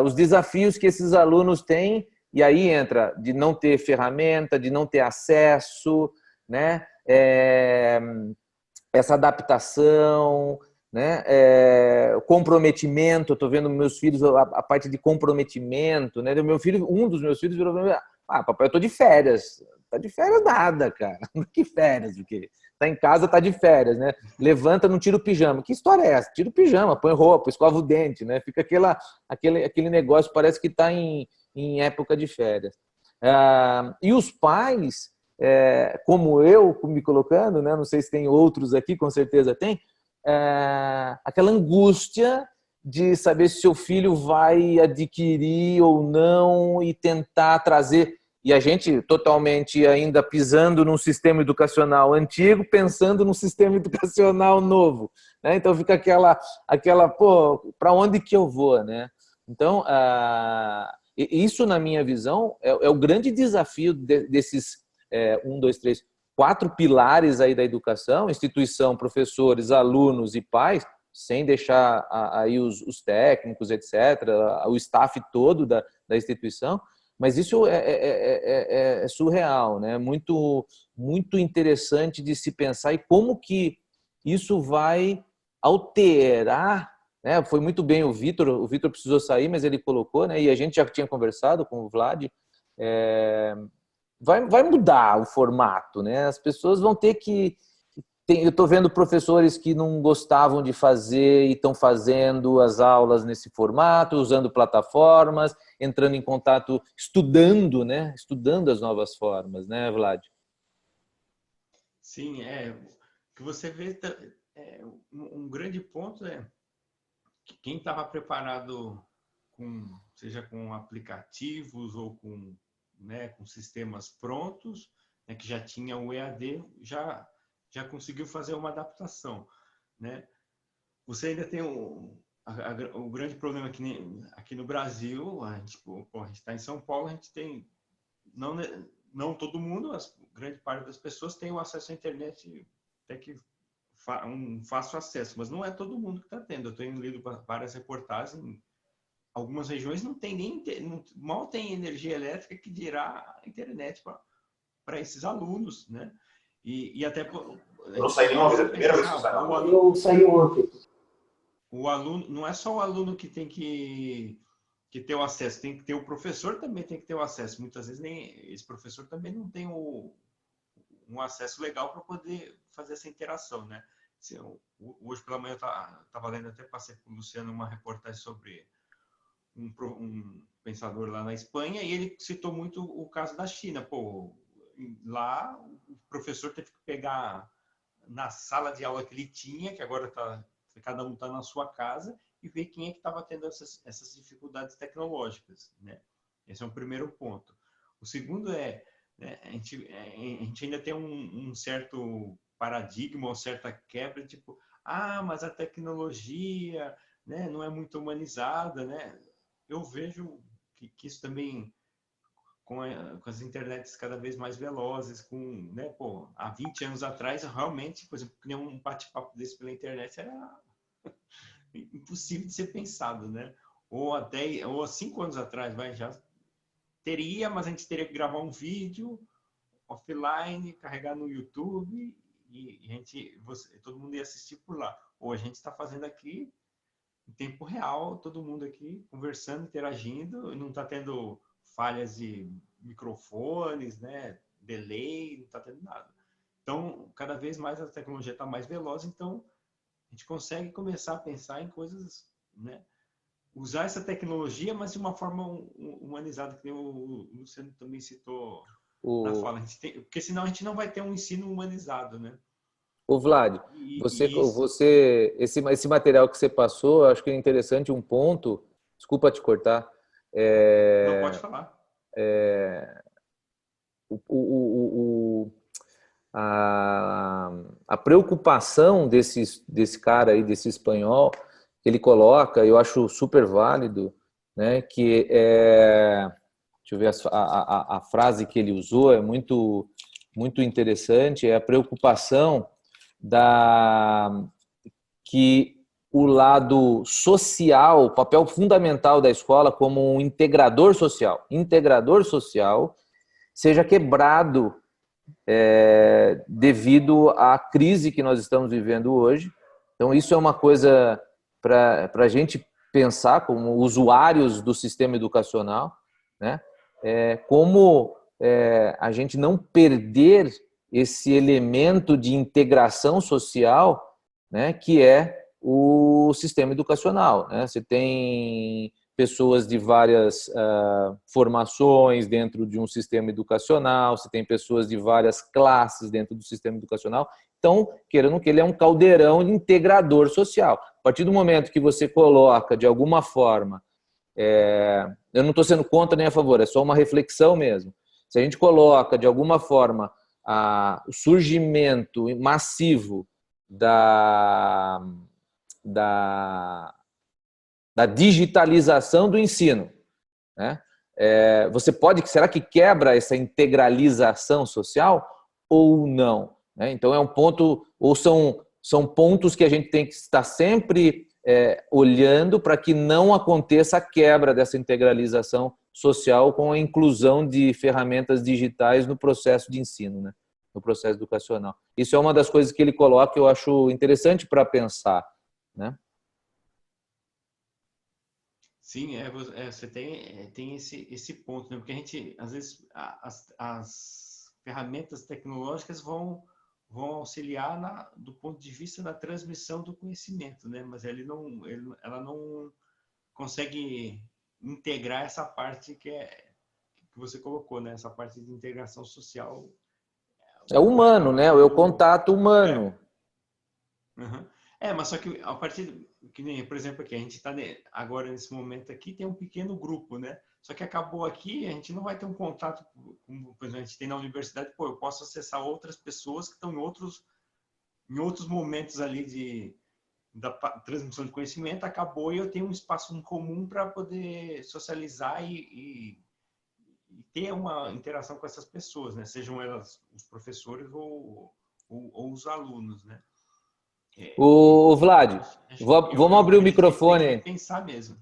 os desafios que esses alunos têm, e aí entra de não ter ferramenta, de não ter acesso, né? Essa adaptação, né? Comprometimento. Estou vendo meus filhos, a parte de comprometimento, né? Um dos meus filhos virou para mim: papai, eu estou de férias. Tá de férias nada, cara. Que férias? O quê? Tá em casa, tá de férias, né? Levanta, não tira o pijama. Que história é essa? Tira o pijama, põe roupa, escova o dente, né? Fica aquele negócio, parece que está em época de férias. E os pais, como eu me colocando, né? Não sei se tem outros aqui, com certeza tem, aquela angústia de saber se seu filho vai adquirir ou não e tentar trazer. E a gente totalmente ainda pisando num sistema educacional antigo, pensando num sistema educacional novo, né? Então fica aquela pô, para onde que eu vou, né? Então, isso, na minha visão, é o grande desafio desses 1, 2, 3, 4 pilares aí da educação: instituição, professores, alunos e pais, sem deixar aí os técnicos, etc., o staff todo da instituição. Mas isso é surreal, né? Muito, muito interessante de se pensar e como que isso vai alterar, né? Foi muito bem o Vitor precisou sair, mas ele colocou, né? E a gente já tinha conversado com o Vlad, vai mudar o formato, né? As pessoas vão ter que... Eu estou vendo professores que não gostavam de fazer e estão fazendo as aulas nesse formato, usando plataformas, entrando em contato, estudando, né? Estudando as novas formas, né, Vlad? Sim, o que você vê, um grande ponto é que quem estava preparado seja com aplicativos ou com sistemas prontos, né, que já tinha o EAD, já já conseguiu fazer uma adaptação, né? Você ainda tem o grande problema aqui no Brasil, a gente está em São Paulo, a gente tem, não todo mundo, grande parte das pessoas tem o acesso à internet, até que um fácil acesso, mas não é todo mundo que está tendo. Eu tenho lido várias reportagens, em algumas regiões não tem mal tem energia elétrica, que dirá internet para esses alunos, né? E até Eu saí uma vez, a primeira vez que eu saí. Eu saí ontem. O aluno, não é só o aluno que tem que ter o acesso, tem que ter o professor, também tem que ter o acesso. Muitas vezes esse professor também não tem um acesso legal para poder fazer essa interação, né? Hoje pela manhã eu estava lendo, até passei para o Luciano uma reportagem sobre um pensador lá na Espanha, e ele citou muito o caso da China. Pô, lá o professor teve que pegar na sala de aula que ele tinha, que agora cada um está na sua casa, e ver quem é que estava tendo essas dificuldades tecnológicas, né? Esse é um primeiro ponto. O segundo né, a gente ainda tem um certo paradigma, uma certa quebra, tipo, mas a tecnologia, né, não é muito humanizada, né? Eu vejo que isso também, com as internets cada vez mais velozes, né, há 20 anos atrás, realmente, por exemplo, criar um bate-papo desse pela internet era impossível de ser pensado, né? Ou há 5 anos atrás, já teria, mas a gente teria que gravar um vídeo offline, carregar no YouTube e todo mundo ia assistir por lá. Ou a gente está fazendo aqui em tempo real, todo mundo aqui conversando, interagindo, e não está tendo falhas de microfones, né? Delay, não está tendo nada. Então, cada vez mais a tecnologia está mais veloz, então a gente consegue começar a pensar em coisas, né? Usar essa tecnologia, mas de uma forma humanizada, que o Luciano também citou na fala. Porque senão a gente não vai ter um ensino humanizado, né? Ô Vlad, esse material que você passou, eu acho que é interessante um ponto, desculpa te cortar. Não, pode falar. A preocupação desse cara aí, desse espanhol, que ele coloca, eu acho super válido, né? Que deixa eu ver, a frase que ele usou é muito, muito interessante, é a preocupação que o lado social, o papel fundamental da escola como um integrador social, seja quebrado devido à crise que nós estamos vivendo hoje. Então, isso é uma coisa para a gente pensar como usuários do sistema educacional, né? Como a gente não perder esse elemento de integração social, né, que é o sistema educacional, né? Você tem pessoas de várias formações dentro de um sistema educacional, você tem pessoas de várias classes dentro do sistema educacional. Então, querendo que ele é um caldeirão integrador social. A partir do momento que você coloca, de alguma forma, eu não estou sendo contra nem a favor, é só uma reflexão mesmo. Se a gente coloca, de alguma forma, o surgimento massivo da digitalização do ensino, né? Será que quebra essa integralização social ou não? Né? Então é um ponto, ou são pontos que a gente tem que estar sempre olhando para que não aconteça a quebra dessa integralização social com a inclusão de ferramentas digitais no processo de ensino, né? No processo educacional. Isso é uma das coisas que ele coloca que eu acho interessante para pensar, né? Sim, você tem esse ponto, né? Porque a gente, às vezes, as ferramentas tecnológicas vão auxiliar do ponto de vista da transmissão do conhecimento, né? Mas ela não consegue integrar essa parte que você colocou, né? Essa parte de integração social. É humano, né? É o contato humano. Uhum. Mas só que a partir que nem, por exemplo, aqui a gente está agora nesse momento aqui tem um pequeno grupo, né? Só que acabou aqui, a gente não vai ter um contato como, por exemplo, a gente tem na universidade. Eu posso acessar outras pessoas que estão em outros em outros momentos ali da transmissão de conhecimento, acabou e eu tenho um espaço em comum para poder socializar e ter uma interação com essas pessoas, né? Sejam elas os professores ou os alunos, né? O Vlad, vamos abrir o microfone. Pensar mesmo.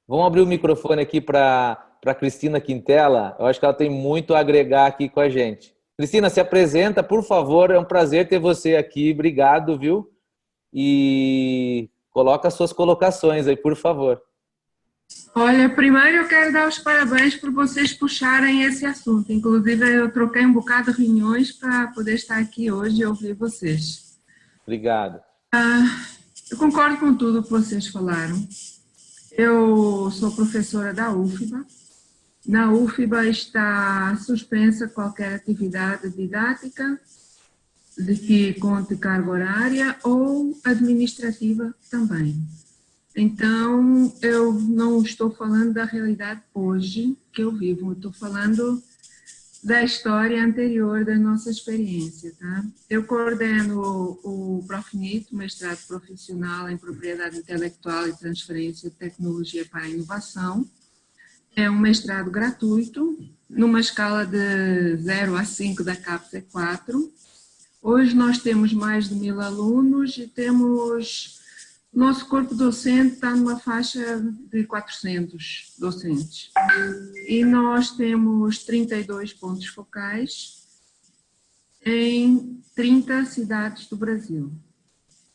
Vamos abrir o microfone aqui para a Cristina Quintela. Eu acho que ela tem muito a agregar aqui com a gente. Cristina, se apresenta, por favor. É um prazer ter você aqui. Obrigado, viu? E coloca as suas colocações aí, por favor. Olha, primeiro eu quero dar os parabéns por vocês puxarem esse assunto. Inclusive, eu troquei um bocado de reuniões para poder estar aqui hoje e ouvir vocês. Obrigado. Eu concordo com tudo que vocês falaram. Eu sou professora da UFBA. Na UFBA está suspensa qualquer atividade didática de que conte carga horária ou administrativa também. Então, eu não estou falando da realidade hoje que eu vivo, eu estou falando da história anterior da nossa experiência, tá? Eu coordeno o ProfNIT, mestrado profissional em propriedade intelectual e transferência de tecnologia para a inovação. É um mestrado gratuito, numa escala de 0 a 5 da CAPES é 4. Hoje nós temos mais de 1000 alunos e temos... Nosso corpo docente está numa faixa de 400 docentes. E nós temos 32 pontos focais em 30 cidades do Brasil.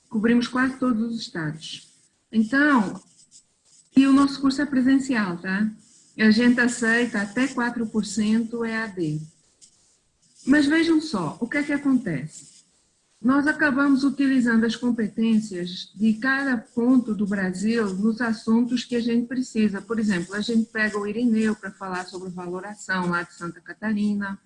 Cobrimos quase todos os estados. Então, e o nosso curso é presencial, tá? A gente aceita até 4% EAD. Mas vejam só, o que é que acontece? Nós acabamos utilizando as competências de cada ponto do Brasil nos assuntos que a gente precisa. Por exemplo, a gente pega o Irineu para falar sobre valoração lá de Santa Catarina.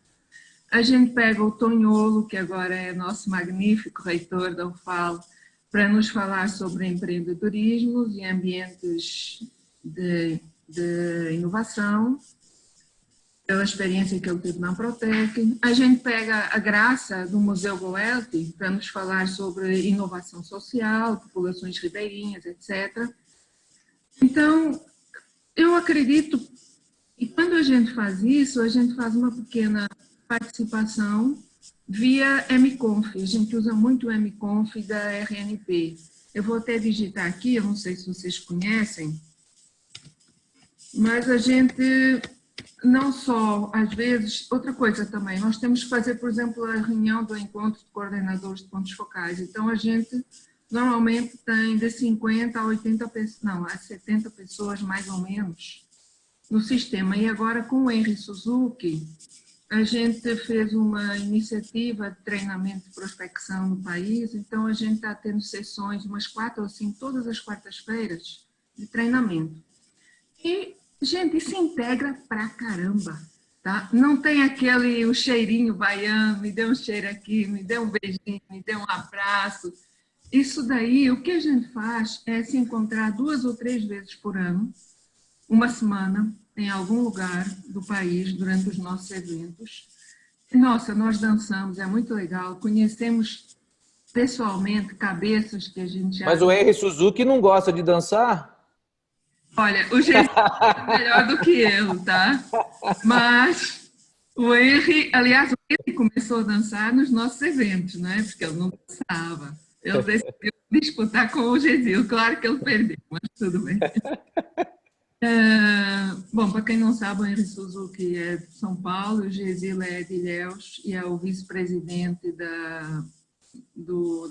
A gente pega o Tonholo, que agora é nosso magnífico reitor da UFAL, para nos falar sobre empreendedorismo e ambientes de inovação, pela experiência que eu tive na Protec. A gente pega a Graça do Museu Goeldi para nos falar sobre inovação social, populações ribeirinhas, etc. Então, eu acredito que quando a gente faz isso, a gente faz uma pequena participação via MConf. A gente usa muito o MConf da RNP. Eu vou até digitar aqui, eu não sei se vocês conhecem, mas a gente... Não só, às vezes, outra coisa também, nós temos que fazer, por exemplo, a reunião do encontro de coordenadores de pontos focais. Então, a gente normalmente tem de 50 a 80 pessoas, não, a 70 pessoas mais ou menos no sistema. E agora, com o Henry Suzuki, a gente fez uma iniciativa de treinamento de prospecção no país. Então, a gente está tendo sessões, umas 4 ou 5, todas as quartas-feiras, de treinamento. E gente, se integra pra caramba, tá? Não tem o cheirinho baiano, me dê um cheiro aqui, me dê um beijinho, me dê um abraço. Isso daí, o que a gente faz é se encontrar 2 ou 3 vezes por ano, uma semana, em algum lugar do país, durante os nossos eventos. Nossa, nós dançamos, é muito legal, conhecemos pessoalmente cabeças que a gente já... Mas o Henry Suzuki não gosta de dançar? Olha, o Jesus é melhor do que eu, tá? Mas o Henry, aliás, o Henry começou a dançar nos nossos eventos, né? Porque ele não dançava. Ele decidiu disputar com o Gesil. Claro que ele perdeu, mas tudo bem. Bom, para quem não sabe, o Henry Suzuki é de São Paulo, o Gesil é de Ilhéus e é o vice-presidente da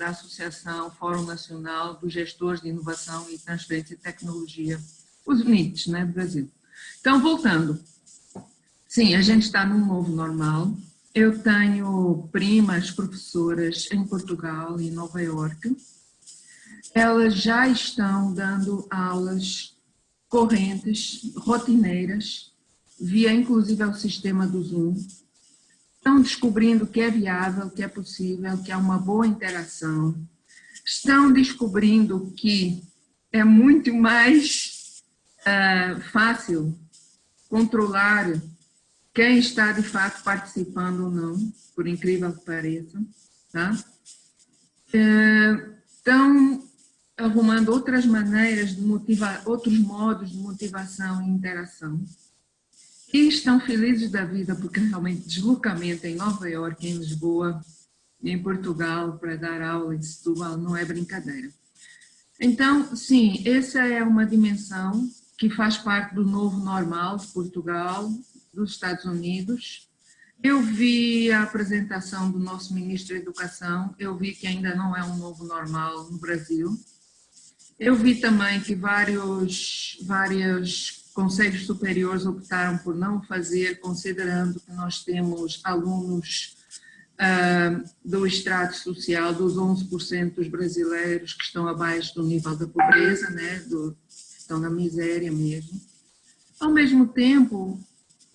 Associação Fórum Nacional dos Gestores de Inovação e Transferência de Tecnologia, os NITs, né, do Brasil. Então, voltando. Sim, a gente está num novo normal. Eu tenho primas professoras em Portugal e em Nova Iorque. Elas já estão dando aulas correntes, rotineiras, via inclusive ao sistema do Zoom. Estão descobrindo que é viável, que é possível, que há uma boa interação. Estão descobrindo que é muito mais fácil controlar quem está de fato participando ou não, por incrível que pareça, tá? estão arrumando outras maneiras de motivar, outros modos de motivação e interação. E estão felizes da vida, porque realmente deslocamento em Nova Iorque, em Lisboa, em Portugal, para dar aula em Setúbal, não é brincadeira. Então, sim, essa é uma dimensão que faz parte do novo normal de Portugal, dos Estados Unidos. Eu vi a apresentação do nosso ministro da Educação, eu vi que ainda não é um novo normal no Brasil. Eu vi também que vários conselhos superiores optaram por não fazer, considerando que nós temos alunos do extrato social, dos 11% dos brasileiros que estão abaixo do nível da pobreza, né, estão na miséria mesmo. Ao mesmo tempo,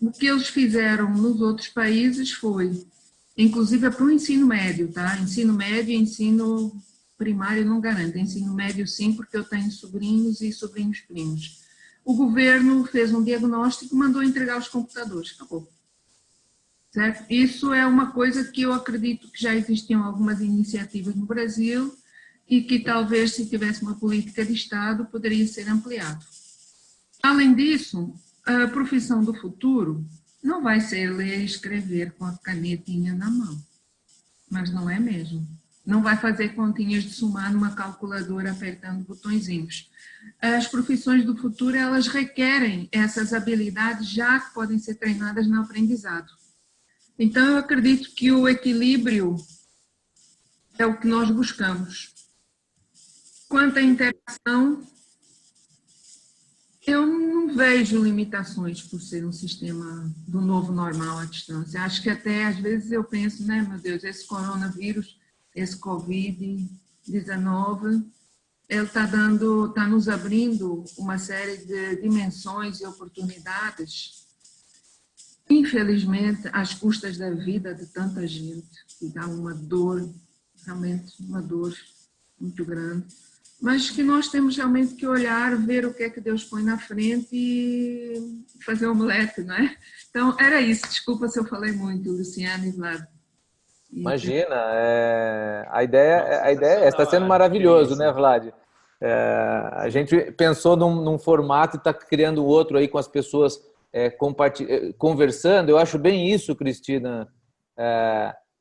o que eles fizeram nos outros países foi, inclusive para o ensino médio, tá? Ensino médio e ensino primário não garanto, ensino médio sim, porque eu tenho sobrinhos e sobrinhos primos. O governo fez um diagnóstico e mandou entregar os computadores, acabou. Certo? Isso é uma coisa que eu acredito que já existiam algumas iniciativas no Brasil e que talvez, se tivesse uma política de Estado, poderia ser ampliado. Além disso, a profissão do futuro não vai ser ler e escrever com a canetinha na mão, mas não é mesmo. Não vai fazer continhas de somar numa calculadora apertando botõezinhos. As profissões do futuro, elas requerem essas habilidades já que podem ser treinadas no aprendizado. Então, eu acredito que o equilíbrio é o que nós buscamos. Quanto à interação, eu não vejo limitações por ser um sistema do novo normal à distância. Acho que até, às vezes, eu penso, né, meu Deus, esse coronavírus, esse Covid-19, ele está nos abrindo uma série de dimensões e oportunidades, infelizmente, às custas da vida de tanta gente, que dá uma dor, realmente uma dor muito grande, mas que nós temos realmente que olhar, ver o que é que Deus põe na frente e fazer omelete, não é? Então, era isso. Desculpa se eu falei muito, Luciana e Vlad. Imagina, a ideia está sendo maravilhoso, né, Vlad? A gente pensou num formato e está criando outro aí com as pessoas conversando. Eu acho bem isso, Cristina.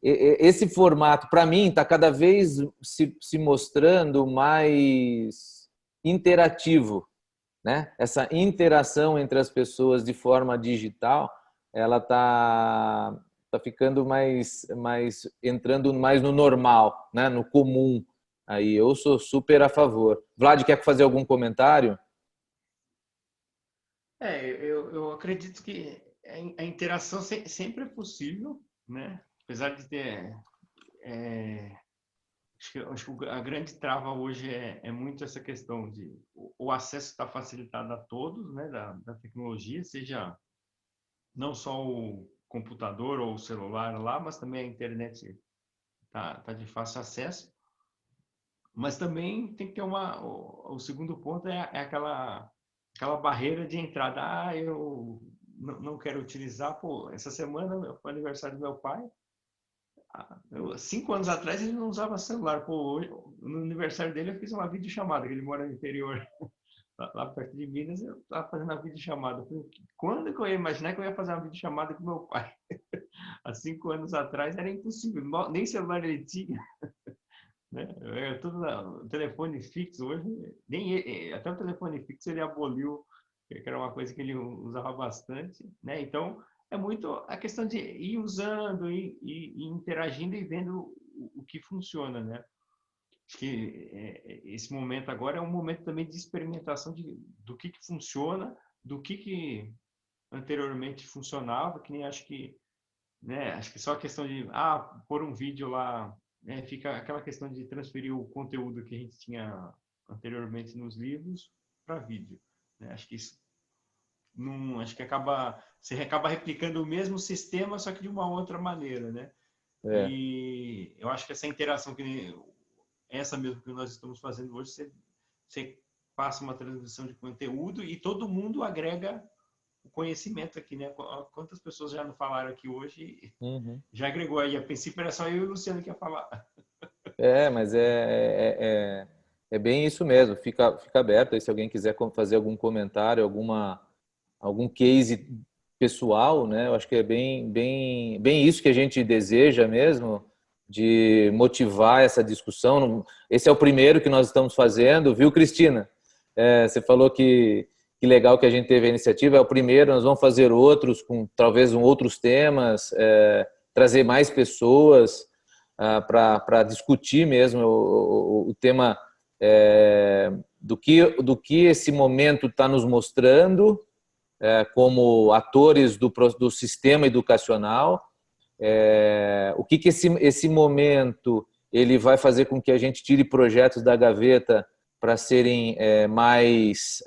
Esse formato, para mim, está cada vez se mostrando mais interativo, né? Essa interação entre as pessoas de forma digital, ela está ficando entrando mais no normal, né? No comum. Aí eu sou super a favor. Vlad, quer fazer algum comentário? Eu acredito que a interação sempre é possível, né? Apesar de ter... acho que a grande trava hoje é muito essa questão de o acesso está facilitado a todos, né? Da tecnologia, seja não só o computador ou o celular lá, mas também a internet tá de fácil acesso. Mas também tem que ter o segundo ponto é aquela barreira de entrada. Eu não quero utilizar. Pô, essa semana foi o aniversário do meu pai. 5 anos atrás ele não usava celular. Pô, hoje, no aniversário dele eu fiz uma videochamada, que ele mora no interior, lá perto de Minas, eu estava fazendo uma videochamada. Quando que eu ia imaginar que eu ia fazer uma videochamada com meu pai? Há 5 anos atrás era impossível, nem celular ele tinha. Né? Tudo no telefone fixo hoje, até o telefone fixo ele aboliu, que era uma coisa que ele usava bastante, né? Então é muito a questão de ir usando e interagindo e vendo o que funciona, né? Acho que esse momento agora é um momento também de experimentação do que funciona, do que anteriormente funcionava, que nem acho que só a questão de pôr um vídeo lá, né, fica aquela questão de transferir o conteúdo que a gente tinha anteriormente nos livros para vídeo, né? Acho que isso você acaba replicando o mesmo sistema, só que de uma outra maneira, né? E eu acho que essa interação essa mesmo que nós estamos fazendo hoje, você passa uma transmissão de conteúdo e todo mundo agrega o conhecimento aqui, né? Quantas pessoas já não falaram aqui hoje? Já agregou aí. A princípio era só eu e o Luciano que ia falar. Mas é bem isso mesmo. Fica aberto aí se alguém quiser fazer algum comentário, algum case pessoal, né? Eu acho que é bem isso que a gente deseja mesmo, de motivar essa discussão. Esse é o primeiro que nós estamos fazendo, viu, Cristina? Você falou que legal que a gente teve a iniciativa, é o primeiro, nós vamos fazer outros, com talvez outros temas, trazer mais pessoas para discutir mesmo o tema do que esse momento está nos mostrando como atores do sistema educacional, o que esse momento ele vai fazer com que a gente tire projetos da gaveta para serem mais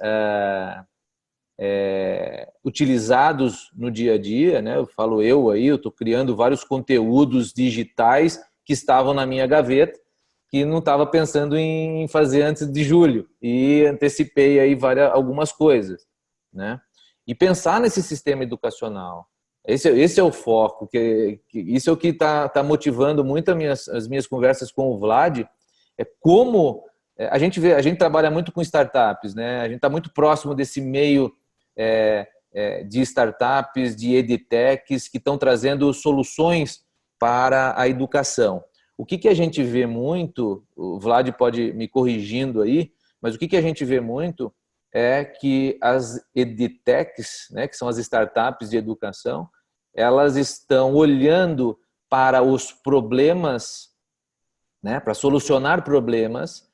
utilizados no dia a dia, né? Eu falo eu estou criando vários conteúdos digitais que estavam na minha gaveta, que não estava pensando em fazer antes de julho, e antecipei aí algumas coisas, né? E pensar nesse sistema educacional. Esse é o foco, isso é o que está motivando muito as minhas conversas com o Vlad, como a gente trabalha muito com startups, né? A gente está muito próximo desse meio de startups, de edtechs, que estão trazendo soluções para a educação. O que a gente vê muito, o Vlad pode me corrigindo aí, mas o que a gente vê muito é que as edtechs, né, que são as startups de educação, elas estão olhando para os problemas, né, para solucionar problemas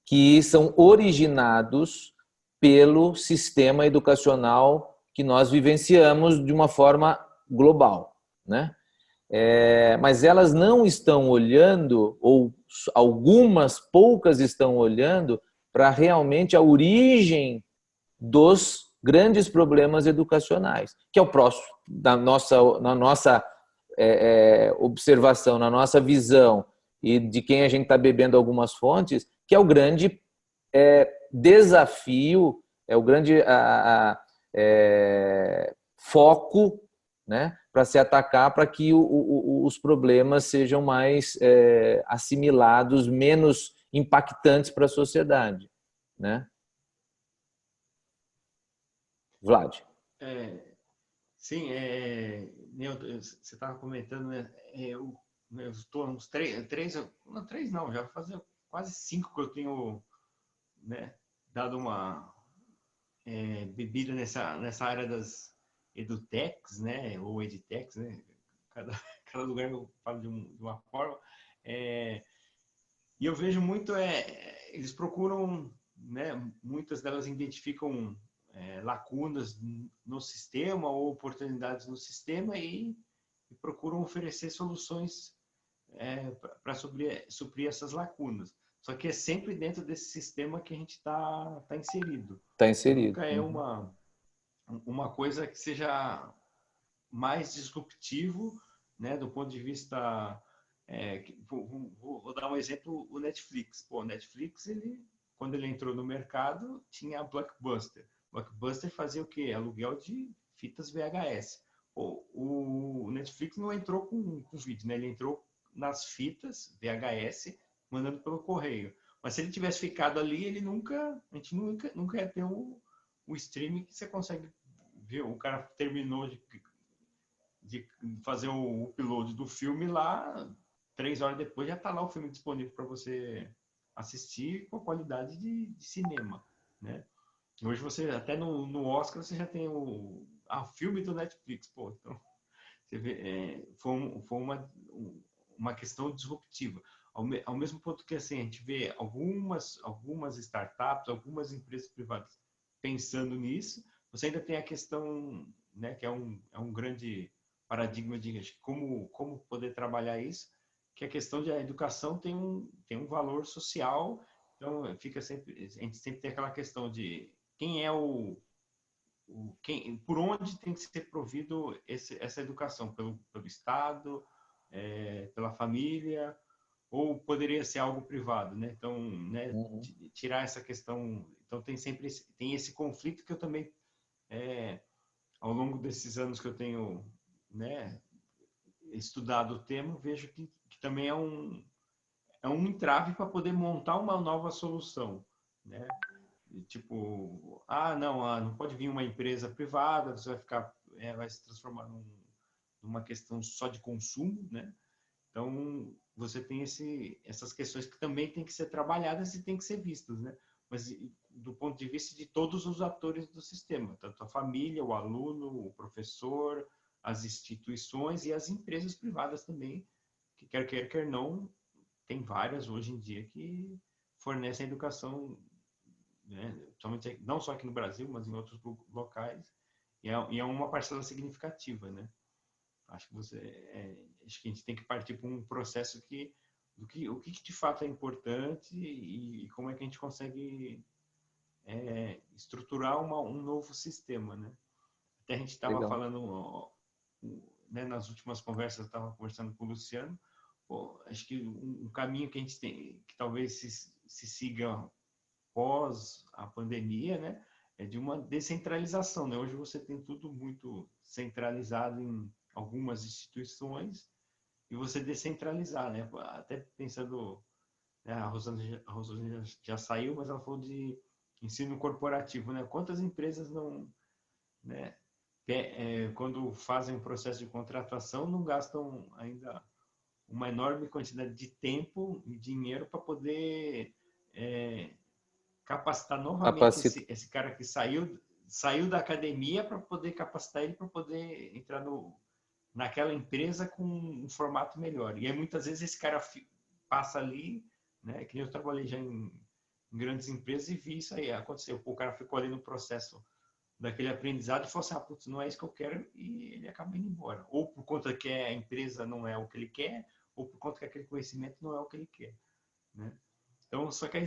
que são originados pelo sistema educacional que nós vivenciamos de uma forma global, né? Mas elas não estão olhando, ou algumas poucas estão olhando, para realmente a origem dos grandes problemas educacionais, que é o próximo, na nossa observação, na nossa visão, e de quem a gente está bebendo algumas fontes, que é o grande desafio, é o grande foco, né, para se atacar, para que os problemas sejam mais assimilados, menos impactantes para a sociedade, né? Vlad. Sim, você estava comentando, né? Eu estou uns três não, já fazia quase 5 que eu tenho, né, dado uma bebida nessa área das edutechs, né, ou edtechs, né? Cada lugar eu falo de uma forma. E eu vejo muito, eles procuram, né, muitas delas identificam lacunas no sistema ou oportunidades no sistema e procuram oferecer soluções para suprir essas lacunas. Só que é sempre dentro desse sistema que a gente está inserido. Está inserido. Nunca é uma coisa que seja mais disruptivo, né, do ponto de vista... vou dar um exemplo, o Netflix. O Netflix, quando ele entrou no mercado, tinha a Blockbuster. Blockbuster fazia o quê? Aluguel de fitas VHS. O Netflix não entrou com vídeo, né? Ele entrou nas fitas VHS, mandando pelo correio. Mas se ele tivesse ficado ali, a gente nunca ia ter o streaming que você consegue ver. O cara terminou de fazer o upload do filme lá, 3 horas depois já está lá o filme disponível para você assistir com a qualidade de cinema, né? Hoje você, até no Oscar, você já tem o filme do Netflix, pô. Então, você vê, foi uma questão disruptiva. Ao mesmo ponto que assim, a gente vê algumas startups, algumas empresas privadas pensando nisso, você ainda tem a questão, né, que é um grande paradigma de como poder trabalhar isso, que a questão de a educação tem um valor social, então a gente sempre tem aquela questão de quem é por onde tem que ser provido essa educação, pelo Estado, pela família, ou poderia ser algo privado, né? Então, né, tirar essa questão, então tem sempre esse conflito que eu também, ao longo desses anos que eu tenho, né, estudado o tema, vejo que também é um entrave para poder montar uma nova solução, né? Tipo, não pode vir uma empresa privada, você vai ficar, vai se transformar numa questão só de consumo, né? Então, você tem essas questões que também têm que ser trabalhadas e têm que ser vistas, né? Mas do ponto de vista de todos os atores do sistema, tanto a família, o aluno, o professor, as instituições e as empresas privadas também, que quer não, tem várias hoje em dia que fornecem educação, né? Somente, não só aqui no Brasil, mas em outros locais, e é uma parcela significativa, né? Acho que acho que a gente tem que partir para um processo o que de fato é importante e como é que a gente consegue estruturar um novo sistema, né? Até a gente estava falando, né, nas últimas conversas, eu estava conversando com o Luciano, acho que um caminho que a gente tem, que talvez se siga pós a pandemia, né, é de uma descentralização, né? Hoje você tem tudo muito centralizado em algumas instituições e você descentralizar, né? Até pensando, né, a Rosângela já saiu, mas ela falou de ensino corporativo, né? Quantas empresas não, né, quando fazem um processo de contratação, não gastam ainda uma enorme quantidade de tempo e dinheiro para poder capacitar novamente esse cara que saiu da academia, para poder capacitar ele para poder entrar naquela empresa com um formato melhor. E aí muitas vezes esse cara passa ali, né, que eu trabalhei já em grandes empresas e vi isso aí acontecer. O cara ficou ali no processo daquele aprendizado e falou assim, putz, não é isso que eu quero, e ele acaba indo embora. Ou por conta que a empresa não é o que ele quer, ou por conta que aquele conhecimento não é o que ele quer, né? Então, só que aí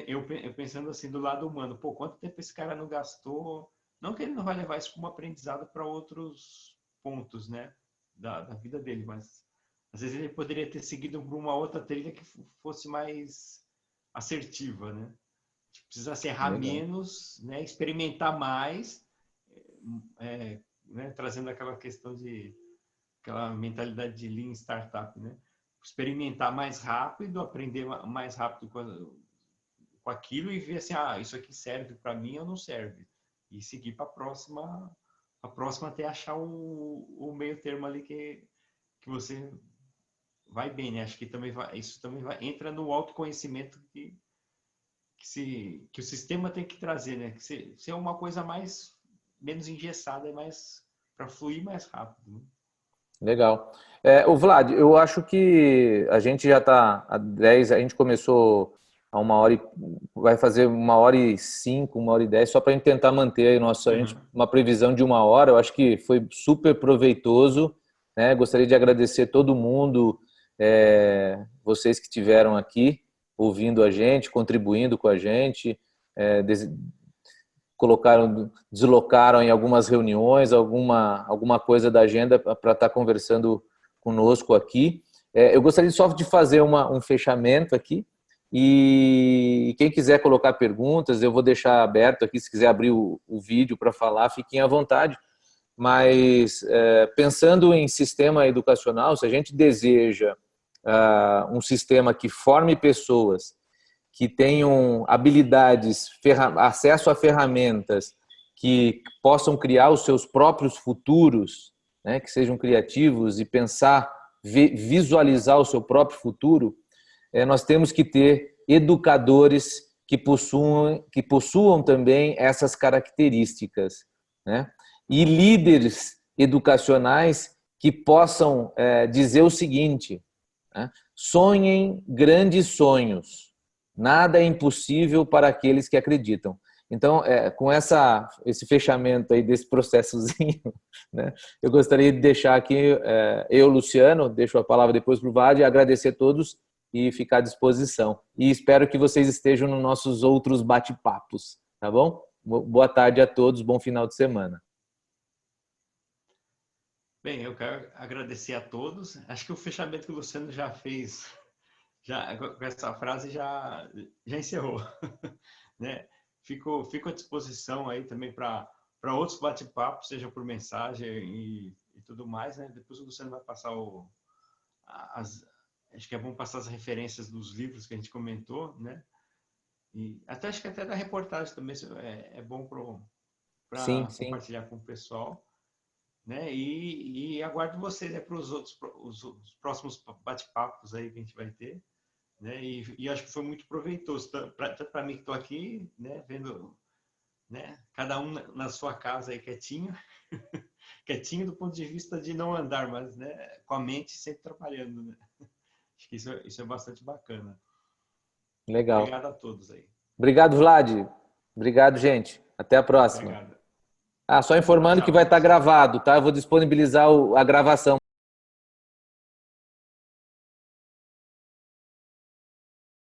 eu pensando assim do lado humano, quanto tempo esse cara não gastou? Não que ele não vai levar isso como aprendizado para outros pontos, né, da vida dele, mas às vezes ele poderia ter seguido por uma outra trilha que fosse mais assertiva, né? Precisasse errar menos, né, experimentar mais, né, trazendo aquela questão aquela mentalidade de Lean Startup, né? Experimentar mais rápido, aprender mais rápido com aquilo e ver assim, isso aqui serve para mim ou não serve, e seguir para a próxima até achar o meio termo ali que você vai bem, né? Acho que isso também entra no autoconhecimento que o sistema tem que trazer, né? Que ser uma coisa menos engessada, mais para fluir mais rápido, né? Legal. O Vlad, eu acho que a gente já está a 10, a gente começou a 1h, vai fazer 1h05, 1h10, só para a gente tentar manter uma previsão de 1h. Eu acho que foi super proveitoso, né? Gostaria de agradecer todo mundo, vocês que estiveram aqui ouvindo a gente, contribuindo com a gente, deslocaram em algumas reuniões, alguma coisa da agenda para estar conversando conosco aqui. Eu gostaria só de fazer um fechamento aqui, e quem quiser colocar perguntas, eu vou deixar aberto aqui, se quiser abrir o vídeo para falar, fiquem à vontade. Mas pensando em sistema educacional, se a gente deseja um sistema que forme pessoas, que tenham habilidades, acesso a ferramentas que possam criar os seus próprios futuros, né, que sejam criativos e pensar, visualizar o seu próprio futuro, nós temos que ter educadores que possuam também essas características, né? E líderes educacionais que possam dizer o seguinte, né? Sonhem grandes sonhos. Nada é impossível para aqueles que acreditam. Então, com esse fechamento aí desse processozinho, né, eu gostaria de deixar aqui, Luciano, deixo a palavra depois para o Vlad, agradecer a todos e ficar à disposição. E espero que vocês estejam nos nossos outros bate-papos, tá bom? Boa tarde a todos, bom final de semana. Bem, eu quero agradecer a todos. Acho que o fechamento que o Luciano já fez, com essa frase, já encerrou, né? Fico à disposição aí também para outros bate-papos, seja por mensagem e tudo mais, né? Depois o Luciano vai passar acho que é bom passar as referências dos livros que a gente comentou, né? E até acho que até da reportagem também é bom para compartilhar com o pessoal, né? E aguardo vocês, né, para os próximos bate-papos aí que a gente vai ter, né? E acho que foi muito proveitoso, tanto para mim que estou aqui, né, vendo, né, cada um na sua casa aí quietinho, quietinho do ponto de vista de não andar, mas, né, com a mente sempre trabalhando, né? Acho que isso é bastante bacana. Legal. Obrigado a todos aí. Obrigado, Vlad. Obrigado, gente. Até a próxima. Obrigado. Só informando que vai estar gravado, tá? Eu vou disponibilizar a gravação.